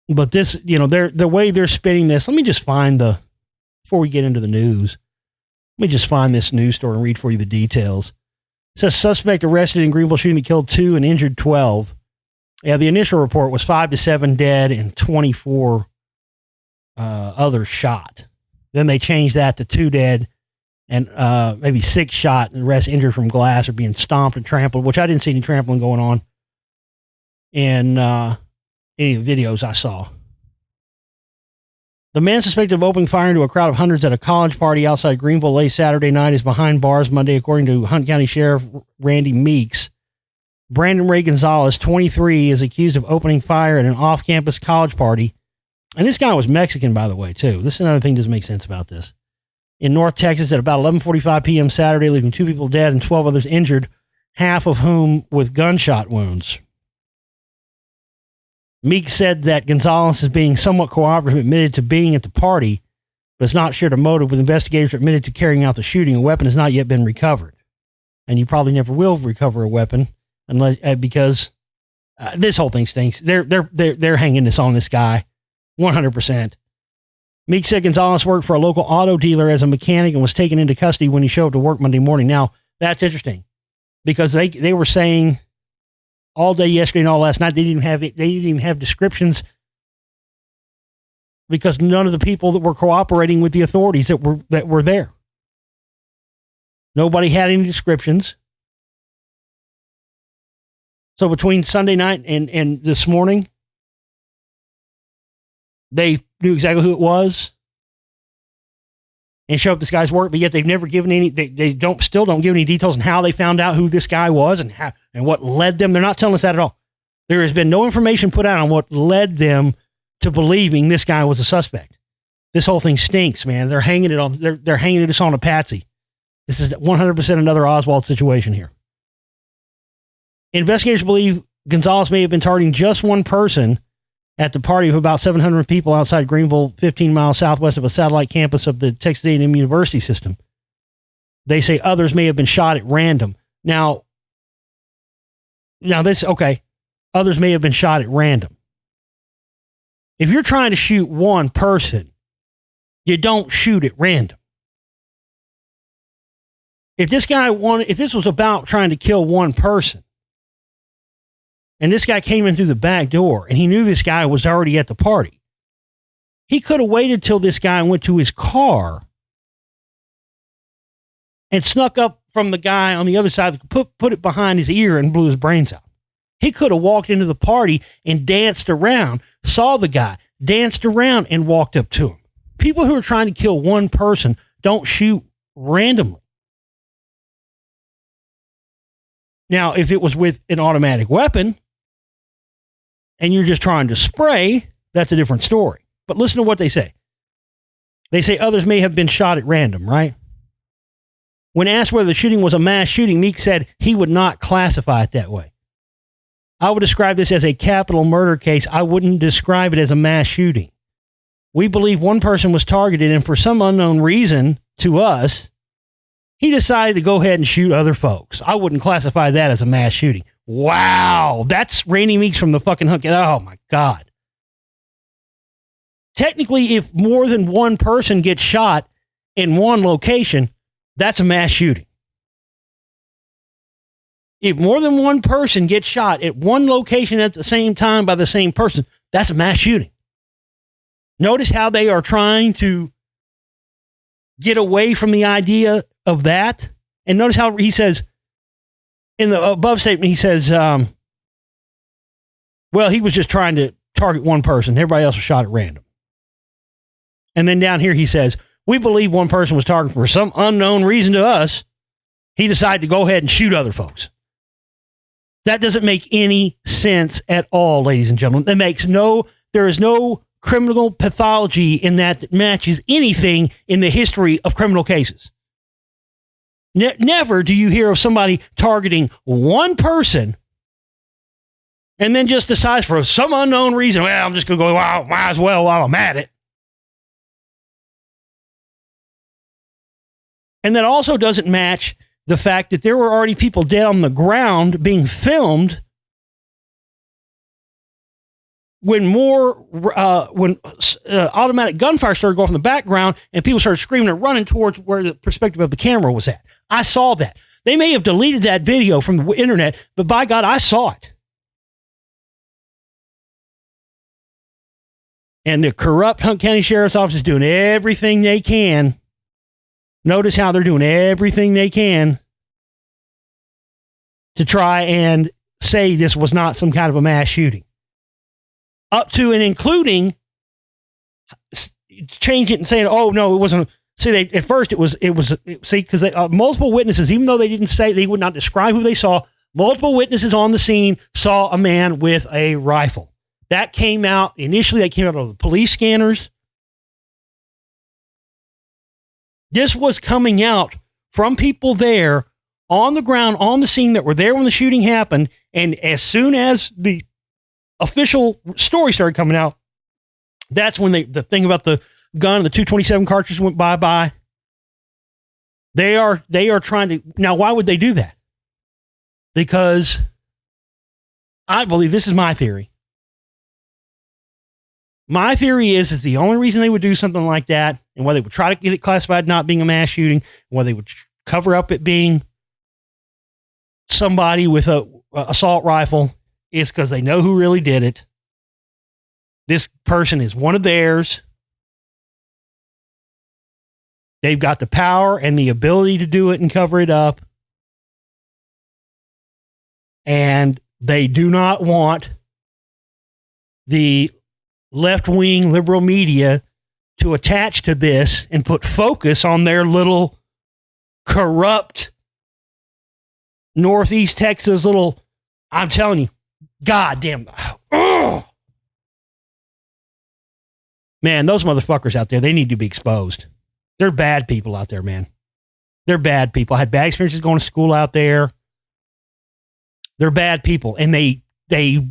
But this, the way they're spinning this, let me just find before we get into the news, let me just find this news story and read for you the details. It says suspect arrested in Greenville shooting that killed 2 and injured 12. Yeah, the initial report was 5 to 7 dead and 24 others shot. Then they changed that to 2 dead and maybe 6 shot, and the rest injured from glass or being stomped and trampled, which I didn't see any trampling going on in any of the videos I saw. The man suspected of opening fire into a crowd of hundreds at a college party outside Greenville late Saturday night is behind bars Monday, according to Hunt County Sheriff Randy Meeks. Brandon Ray Gonzalez, 23, is accused of opening fire at an off-campus college party. And this guy was Mexican, by the way, too. This is another thing that doesn't make sense about this. In North Texas at about 11:45 p.m. Saturday, leaving 2 people dead and 12 others injured, half of whom with gunshot wounds. Meeks said that Gonzalez is being somewhat cooperative, admitted to being at the party, but has not shared a motive with investigators, admitted to carrying out the shooting. A weapon has not yet been recovered. And you probably never will recover a weapon unless because this whole thing stinks. They're hanging this on this guy 100%. Meeks said Gonzalez worked for a local auto dealer as a mechanic and was taken into custody when he showed up to work Monday morning. Now, that's interesting because they were saying all day yesterday and all last night they didn't even have descriptions because none of the people that were cooperating with the authorities that were there. Nobody had any descriptions. So between Sunday night and this morning, they knew exactly who it was and showed up this guy's work, but yet they've never given any, they still don't give any details on how they found out who this guy was and what led them. They're not telling us that at all. There has been no information put out on what led them to believing this guy was a suspect. This whole thing stinks, man. They're hanging it on, they're hanging this on a patsy. This is 100% another Oswald situation here. Investigators believe Gonzalez may have been targeting just one person at the party of about 700 people outside Greenville, 15 miles southwest of a satellite campus of the Texas A&M University system. They say others may have been shot at random. Now this, okay, others may have been shot at random. If you're trying to shoot one person, you don't shoot at random. If this was about trying to kill one person, and this guy came in through the back door, and he knew this guy was already at the party. He could have waited till this guy went to his car and snuck up from the guy on the other side, put it behind his ear and blew his brains out. He could have walked into the party and danced around, saw the guy, danced around, and walked up to him. People who are trying to kill one person don't shoot randomly. Now, if it was with an automatic weapon and you're just trying to spray, that's a different story. But listen to what they say. They say others may have been shot at random, right? When asked whether the shooting was a mass shooting, Meek said he would not classify it that way. I would describe this as a capital murder case. I wouldn't describe it as a mass shooting. We believe one person was targeted, and for some unknown reason to us, he decided to go ahead and shoot other folks. I wouldn't classify that as a mass shooting. Wow. That's Randy Meeks from the fucking hook. Oh, my God. Technically, if more than one person gets shot in one location, that's a mass shooting. If more than one person gets shot at one location at the same time by the same person, that's a mass shooting. Notice how they are trying to get away from the idea of that. And notice how he says, in the above statement, he says, well, he was just trying to target one person. Everybody else was shot at random. And then down here he says, we believe one person was targeted for some unknown reason to us. He decided to go ahead and shoot other folks. That doesn't make any sense at all, ladies and gentlemen. There is no criminal pathology in that matches anything in the history of criminal cases. Never do you hear of somebody targeting one person and then just decides for some unknown reason, well, I'm just going to go, well, might as well while I'm at it. And that also doesn't match the fact that there were already people dead on the ground being filmed when automatic gunfire started going from the background and people started screaming and running towards where the perspective of the camera was at. I saw that. They may have deleted that video from the internet, but by God, I saw it. And the corrupt Hunt County Sheriff's Office is doing everything they can. Notice how they're doing everything they can to try and say this was not some kind of a mass shooting. Up to and including changing it and saying, oh, no, it wasn't. See, at first it was, because multiple witnesses, even though they didn't say, they would not describe who they saw, multiple witnesses on the scene saw a man with a rifle. That came out, initially, that came out of the police scanners. This was coming out from people there on the ground, on the scene that were there when the shooting happened. And as soon as the official story started coming out, that's when the thing about the gun and the 227 cartridge went bye-bye. They are trying to... Now, why would they do that? Because I believe, this is my theory. My theory is the only reason they would do something like that, and why they would try to get it classified not being a mass shooting, and why they would cover up it being somebody with a assault rifle, is because they know who really did it. This person is one of theirs. They've got the power and the ability to do it and cover it up. And they do not want the left-wing liberal media to attach to this and put focus on their little corrupt Northeast Texas little, I'm telling you, goddamn. Oh. Man, those motherfuckers out there, they need to be exposed. They're bad people out there, man. They're bad people. I had bad experiences going to school out there. They're bad people. And they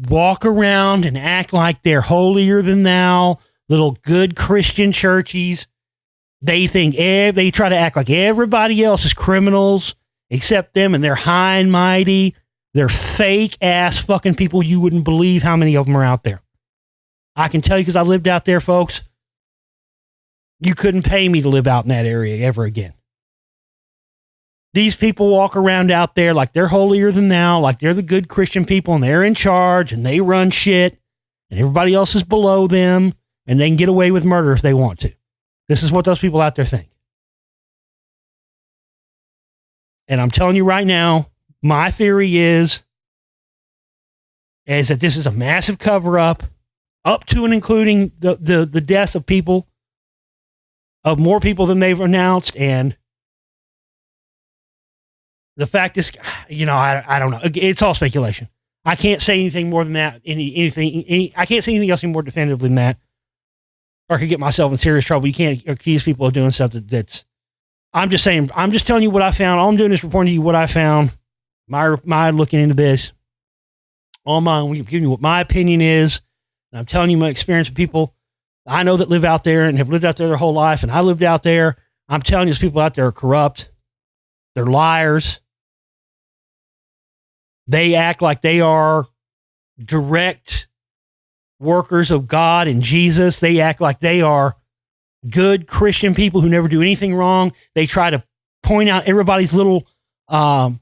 walk around and act like they're holier than thou, little good Christian churchies. They try to act like everybody else is criminals except them, and they're high and mighty. They're fake ass fucking people. You wouldn't believe how many of them are out there. I can tell you because I lived out there, folks. You couldn't pay me to live out in that area ever again. These people walk around out there like they're holier than thou, like they're the good Christian people and they're in charge and they run shit and everybody else is below them and they can get away with murder if they want to. This is what those people out there think. And I'm telling you right now, my theory is that this is a massive cover-up, up to and including the deaths of people, of more people than they've announced, and the fact is, I don't know. It's all speculation. I can't say anything more than that. I can't say anything else any more definitively than that, or I could get myself in serious trouble. You can't accuse people of doing stuff that's. I'm just saying. I'm just telling you what I found. All I'm doing is reporting to you what I found. My looking into this. All mine. I'm giving you what my opinion is, and I'm telling you my experience with people I know that live out there and have lived out there their whole life, and I lived out there. I'm telling you, these people out there are corrupt. They're liars. They act like they are direct workers of God and Jesus. They act like they are good Christian people who never do anything wrong. They try to point out everybody's little, everybody's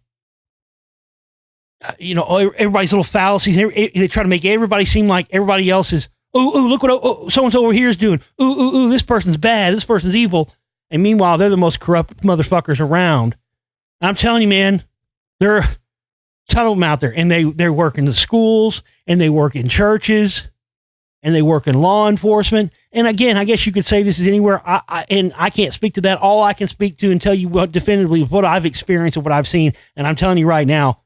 little fallacies. They try to make everybody seem like everybody else is, look what so-and-so over here is doing. This person's bad. This person's evil. And meanwhile, they're the most corrupt motherfuckers around. I'm telling you, man, there are a ton of them out there, and they work in the schools, and they work in churches, and they work in law enforcement. And again, I guess you could say this is anywhere, and I can't speak to that. All I can speak to and tell you what definitively what I've experienced and what I've seen, and I'm telling you right now,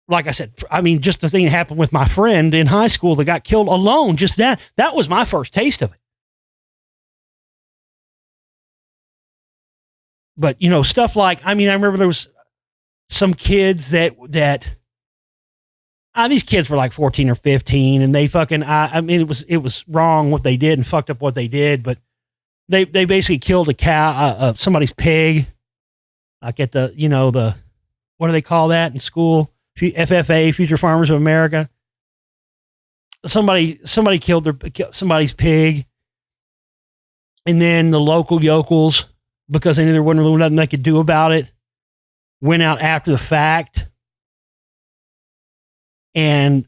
like I said, I mean, just the thing that happened with my friend in high school that got killed alone, just that was my first taste of it. But, stuff like, I remember there was some kids that these kids were like 14 or 15 and they fucking, it was wrong what they did and fucked up what they did, but they basically killed a cow, somebody's pig, like at the, what do they call that in school? FFA, Future Farmers of America. Somebody killed somebody's pig. And then the local yokels, because they knew there wasn't really nothing they could do about it, went out after the fact. And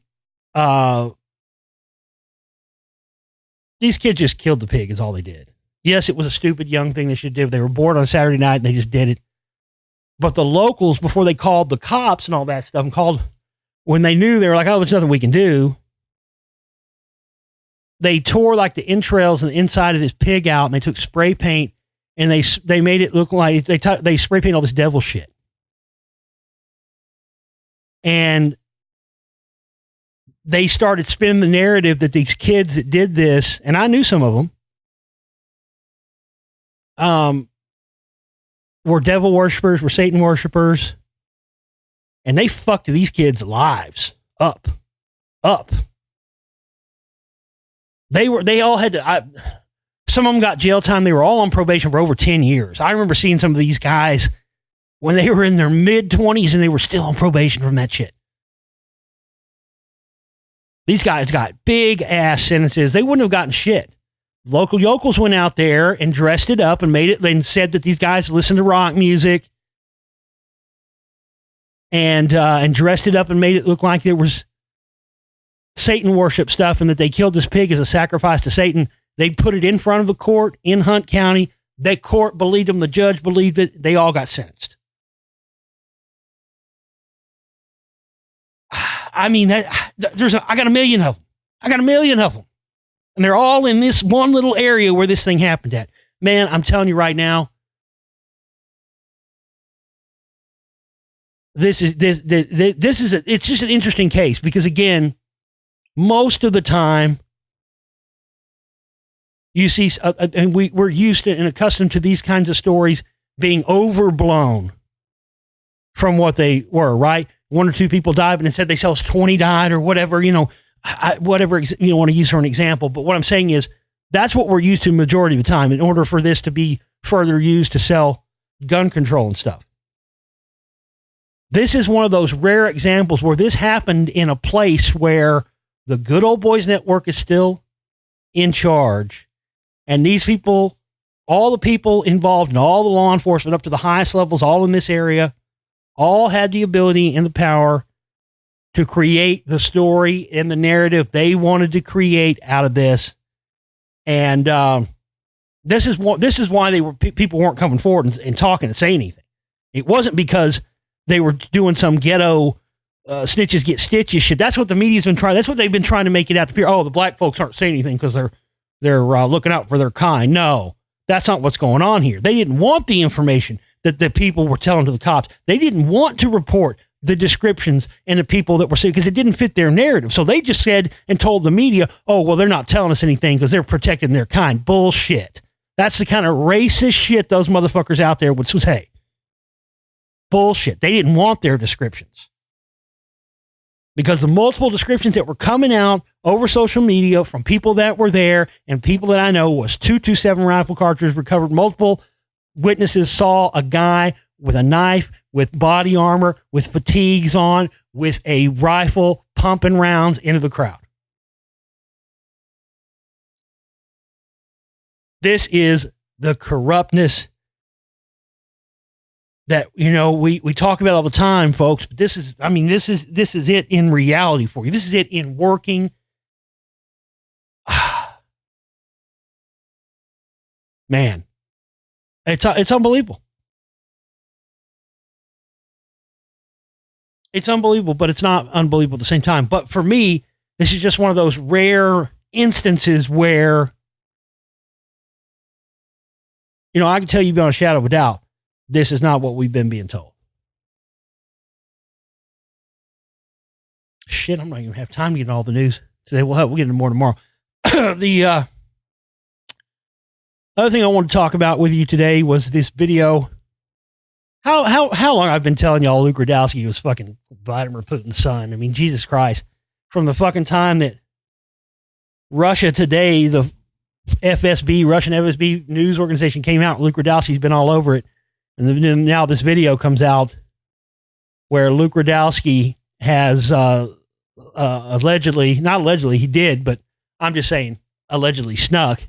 these kids just killed the pig is all they did. Yes, it was a stupid young thing they should do. They were bored on Saturday night and they just did it. But the locals, before they called the cops and all that stuff, when they knew, they were like, oh, there's nothing we can do. They tore like the entrails and the inside of this pig out, and they took spray paint and they made it look like they spray paint all this devil shit. And they started spinning the narrative that these kids that did this, and I knew some of them, were devil worshipers, were Satan worshipers, and they fucked these kids' lives up. They all had to, some of them got jail time. They were all on probation for over 10 years. I remember seeing some of these guys when they were in their mid-20s and they were still on probation from that shit. These guys got big-ass sentences. They wouldn't have gotten shit. Local yokels went out there and dressed it up and made it and said that these guys listened to rock music and dressed it up and made it look like there was Satan worship stuff and that they killed this pig as a sacrifice to Satan. They put it in front of the court in Hunt County. The court believed them. The judge believed it. They all got sentenced. I got a million of them. And they're all in this one little area where this thing happened at. Man, I'm telling you right now, it's just an interesting case because, again, most of the time you see, and we're used to and accustomed to these kinds of stories being overblown from what they were, right? One or two people died, but instead they tell us 20 died or whatever, whatever you want to use for an example. But what I'm saying is that's what we're used to the majority of the time in order for this to be further used to sell gun control and stuff. This is one of those rare examples where this happened in a place where the good old boys network is still in charge. And these people all the people involved and all the law enforcement up to the highest levels, all in this area, all had the ability and the power to create the story and the narrative they wanted to create out of this. And this is why people weren't coming forward and talking and saying anything. It wasn't because they were doing some ghetto snitches get stitches shit. That's what the media's been trying. That's what they've been trying to make it out to appear. Oh, the black folks aren't saying anything because they're looking out for their kind. No, that's not what's going on here. They didn't want the information that the people were telling to the cops. They didn't want to report the descriptions and the people that were saying, because it didn't fit their narrative. So they just said and told the media, oh, well, they're not telling us anything because they're protecting their kind. Bullshit. That's the kind of racist shit those motherfuckers out there would say. Bullshit. They didn't want their descriptions. Because the multiple descriptions that were coming out over social media from people that were there and people that I know was 227 rifle cartridges recovered. Multiple witnesses saw a guy with a knife, with body armor, with fatigues on, with a rifle pumping rounds into the crowd. This is the corruptness that, we talk about all the time, folks. But this is it in reality for you. This is it in working. Man, it's unbelievable. It's unbelievable, but it's not unbelievable at the same time. But for me, this is just one of those rare instances where, I can tell you beyond a shadow of a doubt, this is not what we've been being told. Shit, I'm not even have time to get in all the news today. We'll get into more tomorrow. The other thing I want to talk about with you today was this video. How long I've been telling y'all Luke Radowski was fucking Vladimir Putin's son. I mean, Jesus Christ. From the fucking time that Russia Today, the Russian FSB news organization came out, Luke Radowski's been all over it. And then now this video comes out where Luke Radowski has allegedly, not allegedly, he did, but I'm just saying allegedly snuck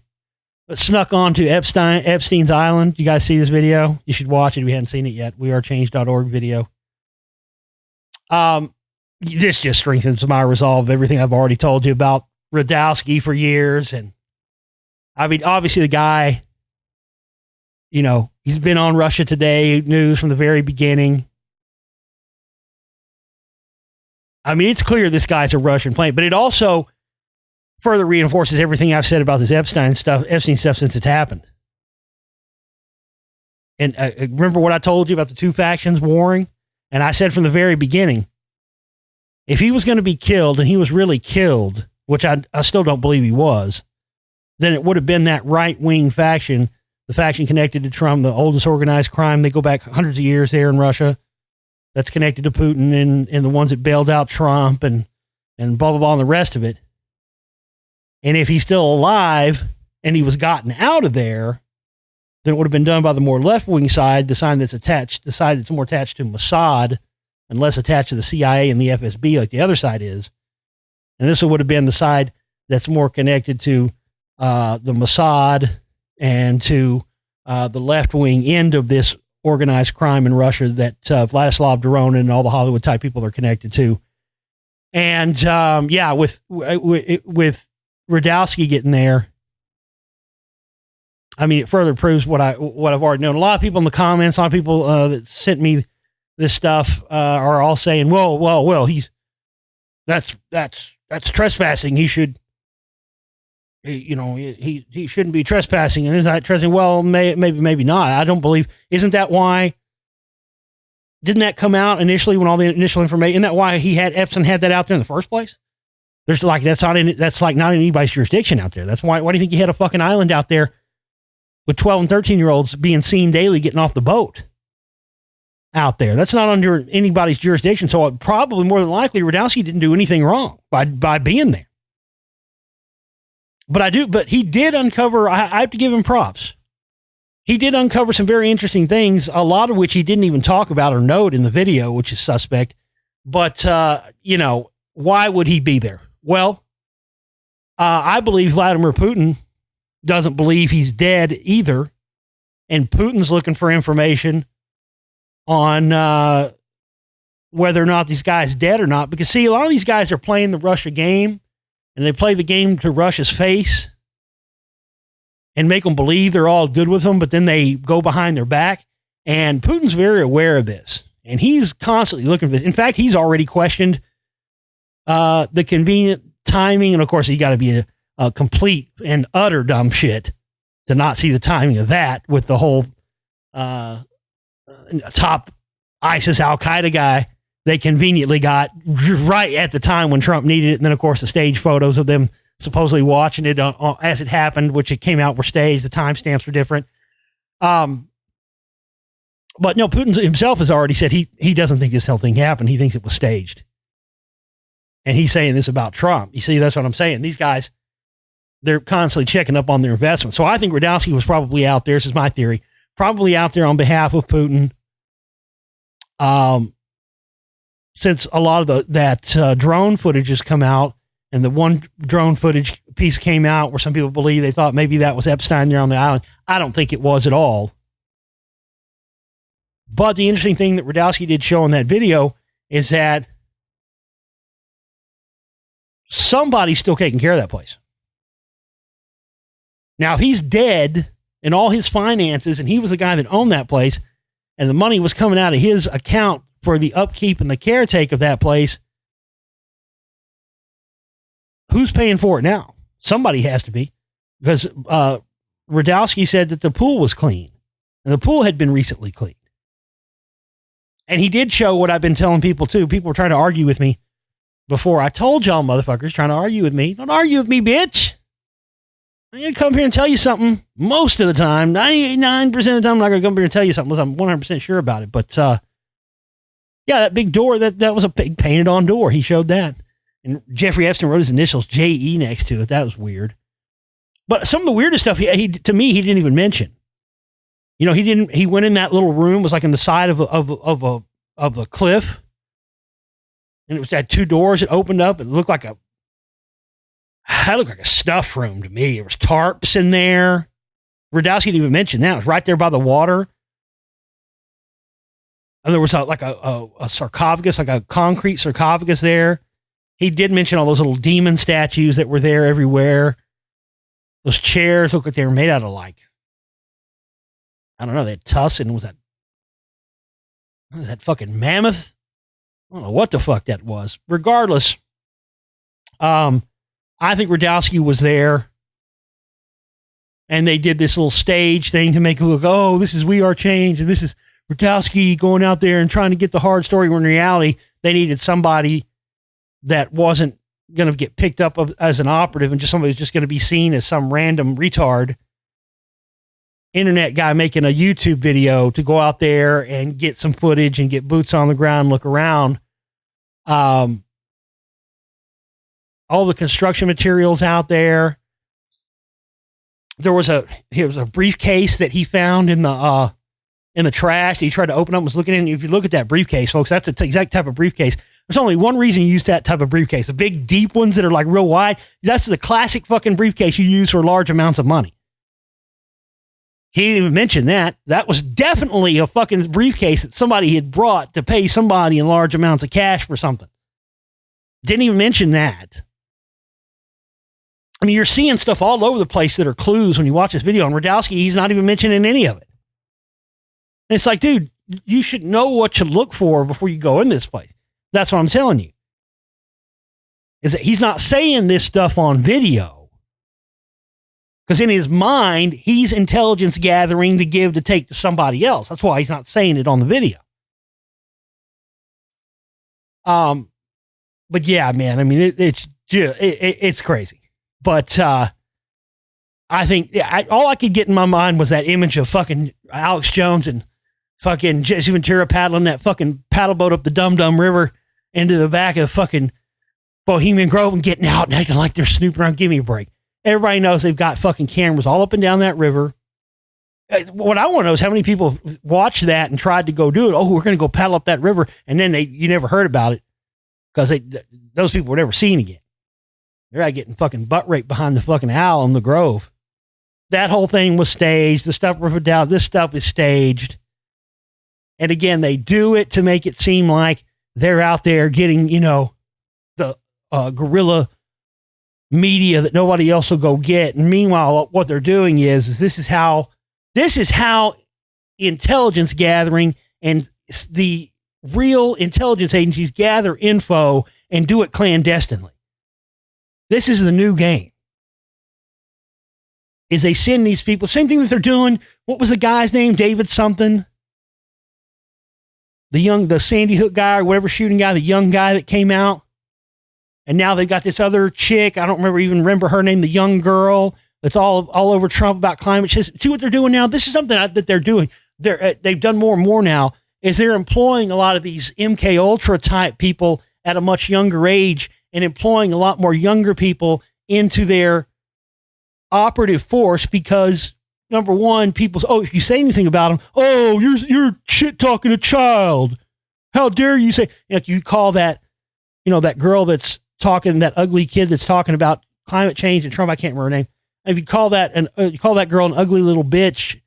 onto Epstein's island. You guys see this video? You should watch it if you haven't seen it yet. wearechange.org video. This just strengthens my resolve of everything I've already told you about Radowski for years. And I mean, obviously the guy, he's been on Russia Today news from the very beginning. I mean, it's clear this guy's a Russian plane, but it also further reinforces everything I've said about this Epstein stuff since it's happened. And remember what I told you about the two factions warring? And I said from the very beginning, if he was going to be killed, and he was really killed, which I still don't believe he was, then it would have been that right-wing faction, the faction connected to Trump, the oldest organized crime. They go back hundreds of years there in Russia. That's connected to Putin and the ones that bailed out Trump and blah, blah, blah, and the rest of it. And if he's still alive and he was gotten out of there, then it would have been done by the more left-wing side, the side that's more attached to Mossad and less attached to the CIA and the FSB like the other side is. And this would have been the side that's more connected to the Mossad and to the left-wing end of this organized crime in Russia that Vladislav Doronin and all the Hollywood-type people are connected to. And, with Radowski getting there, I mean, it further proves what I've already known. A lot of people in the comments, a lot of people that sent me this stuff are all saying, well, that's trespassing. He should, he shouldn't be trespassing. And is that trespassing? Well, maybe not. I don't believe. Isn't that why? Didn't that come out initially when all the initial information? Isn't that why Epstein had that out there in the first place? That's not in anybody's jurisdiction out there. That's why do you think you had a fucking island out there with 12 and 13-year-olds being seen daily getting off the boat out there? That's not under anybody's jurisdiction. So probably more than likely Radowski didn't do anything wrong by being there. But he did uncover, I have to give him props. He did uncover some very interesting things, a lot of which he didn't even talk about or note in the video, which is suspect. But, why would he be there? Well, I believe Vladimir Putin doesn't believe he's dead either. and Putin's looking for information on whether or not these guys dead or not. Because see, a lot of these guys are playing the Russia game, and they play the game to Russia's face and make them believe they're all good with them, but then they go behind their back. And Putin's very aware of this, and he's constantly looking for this. In fact, he's already questioned the convenient timing, and of course, you got to be a complete and utter dumb shit to not see the timing of that with the whole top ISIS Al-Qaeda guy they conveniently got right at the time when Trump needed it. And then, of course, the stage photos of them supposedly watching it as it happened, which it came out were staged. The timestamps were different. But no, Putin himself has already said he doesn't think this whole thing happened. He thinks it was staged. And he's saying this about Trump. You see, that's what I'm saying. These guys, they're constantly checking up on their investment. So I think Radowski was probably out there. This is my theory. Probably out there on behalf of Putin. Since a lot of that drone footage has come out, and the one drone footage piece came out where some people believe they thought maybe that was Epstein there on the island. I don't think it was at all. But the interesting thing that Radowski did show in that video is that somebody's still taking care of that place. Now, if he's dead and all his finances, and he was the guy that owned that place, and the money was coming out of his account for the upkeep and the caretake of that place, who's paying for it now? Somebody has to be, because Radowski said that the pool was clean, and the pool had been recently cleaned. And he did show what I've been telling people too. People were trying to argue with me before. I told y'all motherfuckers trying to argue with me. Don't argue with me, bitch. I'm going to come here and tell you something most of the time. 99% of the time, I'm not going to come here and tell you something unless I'm 100% sure about it. But yeah, that big door, that was a big painted on door. He showed that. And Jeffrey Epstein wrote his initials J.E. next to it. That was weird. But some of the weirdest stuff, to me, he didn't even mention. You know, he went in that little room, was like in the side of a cliff. And it was had two doors. It opened up. It looked like a stuff room to me. There was tarps in there. Radowski didn't even mention that. It was right there by the water. And there was a sarcophagus, like a concrete sarcophagus there. He did mention all those little demon statues that were there everywhere. Those chairs looked like they were made out of I don't know, they had tussin. Was that fucking mammoth? I don't know what the fuck that was. Regardless, I think Radowski was there, and they did this little stage thing to make it look, oh, this is We Are Change, and this is Radowski going out there and trying to get the hard story, when in reality, they needed somebody that wasn't going to get picked up as an operative, and just somebody who's just going to be seen as some random retard internet guy making a YouTube video to go out there and get some footage and get boots on the ground, look around. All the construction materials out there. There was a briefcase that he found in the trash that he tried to open up and was looking in. If you look at that briefcase, folks, that's the exact type of briefcase. There's only one reason you use that type of briefcase. The big, deep ones that are like real wide. That's the classic fucking briefcase you use for large amounts of money. He didn't even mention that. That was definitely a fucking briefcase that somebody had brought to pay somebody in large amounts of cash for something. Didn't even mention that. I mean, you're seeing stuff all over the place that are clues when you watch this video. And Radowski, he's not even mentioning any of it. And it's like, dude, you should know what to look for before you go in this place. That's what I'm telling you. Is that he's not saying this stuff on video. Because in his mind, he's intelligence gathering to take to somebody else. That's why he's not saying it on the video. But yeah, man, I mean, it's crazy. But I think all I could get in my mind was that image of fucking Alex Jones and fucking Jesse Ventura paddling that fucking paddle boat up the Dum Dum River into the back of fucking Bohemian Grove and getting out and acting like they're snooping around. Give me a break. Everybody knows they've got fucking cameras all up and down that river. What I want to know is how many people watched that and tried to go do it. Oh, we're going to go paddle up that river. And then you never heard about it because those people were never seen again. They're out getting fucking butt raped behind the fucking owl in the Grove. That whole thing was staged. The stuff with Dow, this stuff is staged. And again, they do it to make it seem like they're out there getting, the guerrilla media that nobody else will go get. And meanwhile, what they're doing is this is how intelligence gathering and the real intelligence agencies gather info and do it clandestinely. This is the new game. Is they send these people, same thing that they're doing. What was the guy's name? David something. The Sandy Hook guy or whatever shooting guy, the young guy that came out. And now they've got this other chick. I don't remember her name, the young girl that's all over Trump about climate change. See what they're doing now? This is something that they're doing. They've done more and more now is they're employing a lot of these MK Ultra type people at a much younger age and employing a lot more younger people into their operative force because number one, people, if you say anything about them, you're shit talking a child. How dare you say, you call that, that girl that's talking, that ugly kid that's talking about climate change and Trump, I can't remember her name. If you call that you call that girl an ugly little bitch,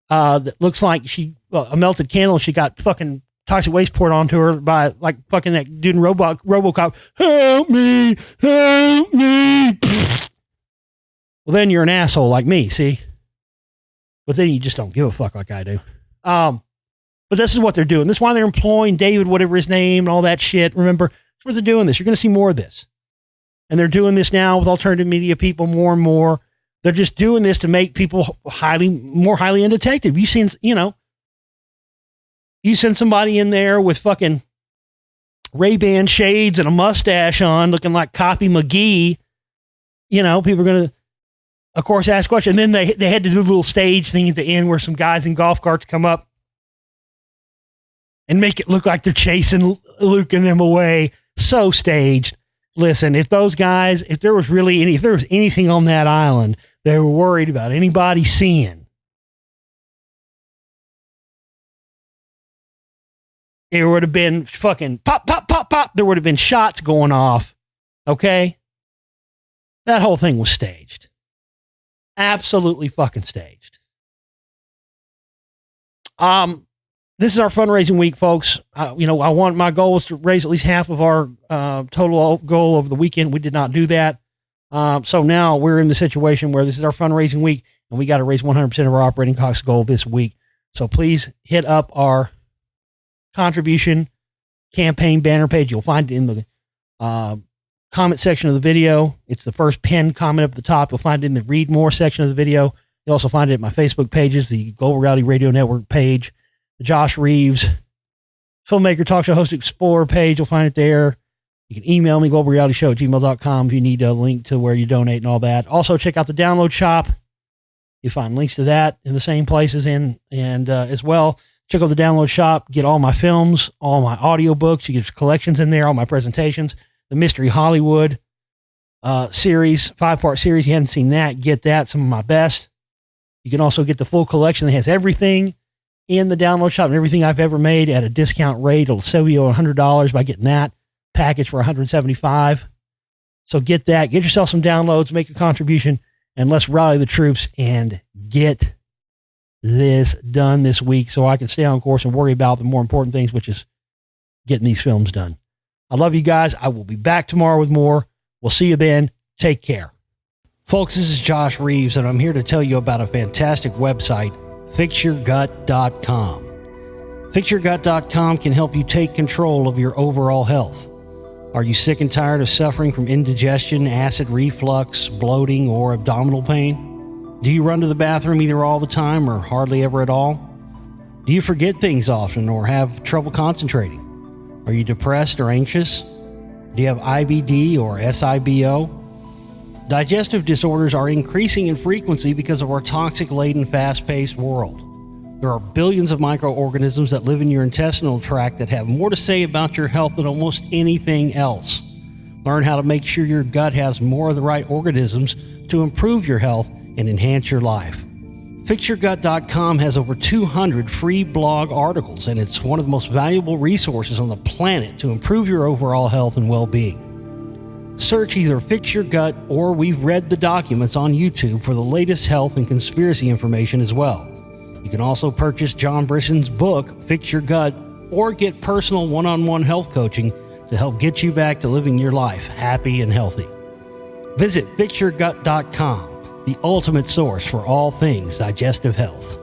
that looks like she, a melted candle, she got fucking toxic waste poured onto her by like fucking that dude in RoboCop. Help me. Well, then you're an asshole like me, see? But then you just don't give a fuck like I do. But this is what they're doing. This is why they're employing David, whatever his name, and all that shit. Remember, that's why they're doing this. You're going to see more of this. And they're doing this now with alternative media people more and more. They're just doing this to make people more highly undetected. You send somebody in there with fucking Ray-Ban shades and a mustache on, looking like Copy McGee. People are going to, of course, ask questions. And then they had to do a little stage thing at the end where some guys in golf carts come up and make it look like they're chasing Luke and them away. So staged. Listen, if there was anything on that island they were worried about anybody seeing, it would have been fucking pop, pop, pop, pop. There would have been shots going off. Okay? That whole thing was staged. Absolutely fucking staged. This is our fundraising week, folks. My goal was to raise at least half of our total goal over the weekend. We did not do that. So now we're in the situation where this is our fundraising week and we got to raise 100% of our operating costs goal this week. So please hit up our contribution campaign banner page. You'll find it in the comment section of the video. It's the first pinned comment up at the top. You'll find it in the read more section of the video. You'll also find it at my Facebook pages, the Global Reality Radio Network page, the Josh Reeves Filmmaker Talk Show Host Explorer page. You'll find it there. You can email me, globalrealityshow@gmail.com, if you need a link to where you donate and all that. Also, check out the download shop. You find links to that in the same places and as well. Check out the download shop. Get all my films, all my audiobooks. You get collections in there, all my presentations. The Mystery Hollywood series, 5-part series. You haven't seen that, get that. Some of my best. You can also get the full collection that has everything in the download shop and everything I've ever made at a discount rate. It'll save you $100 by getting that package for $175. So get that. Get yourself some downloads. Make a contribution. And let's rally the troops and get this done this week so I can stay on course and worry about the more important things, which is getting these films done. I love you guys. I will be back tomorrow with more. We'll see you then. Take care. Folks, this is Josh Reeves, and I'm here to tell you about a fantastic website, FixYourGut.com. FixYourGut.com can help you take control of your overall health. Are you sick and tired of suffering from indigestion, acid reflux, bloating, or abdominal pain? Do you run to the bathroom either all the time or hardly ever at all? Do you forget things often or have trouble concentrating? Are you depressed or anxious? Do you have IBD or SIBO? Digestive disorders are increasing in frequency because of our toxic-laden, fast-paced world. There are billions of microorganisms that live in your intestinal tract that have more to say about your health than almost anything else. Learn how to make sure your gut has more of the right organisms to improve your health and enhance your life. FixYourGut.com has over 200 free blog articles, and it's one of the most valuable resources on the planet to improve your overall health and well-being. Search either Fix Your Gut or We've Read the Documents on YouTube for the latest health and conspiracy information as well. You can also purchase John Brisson's book, Fix Your Gut, or get personal one-on-one health coaching to help get you back to living your life happy and healthy. Visit fixyourgut.com, the ultimate source for all things digestive health.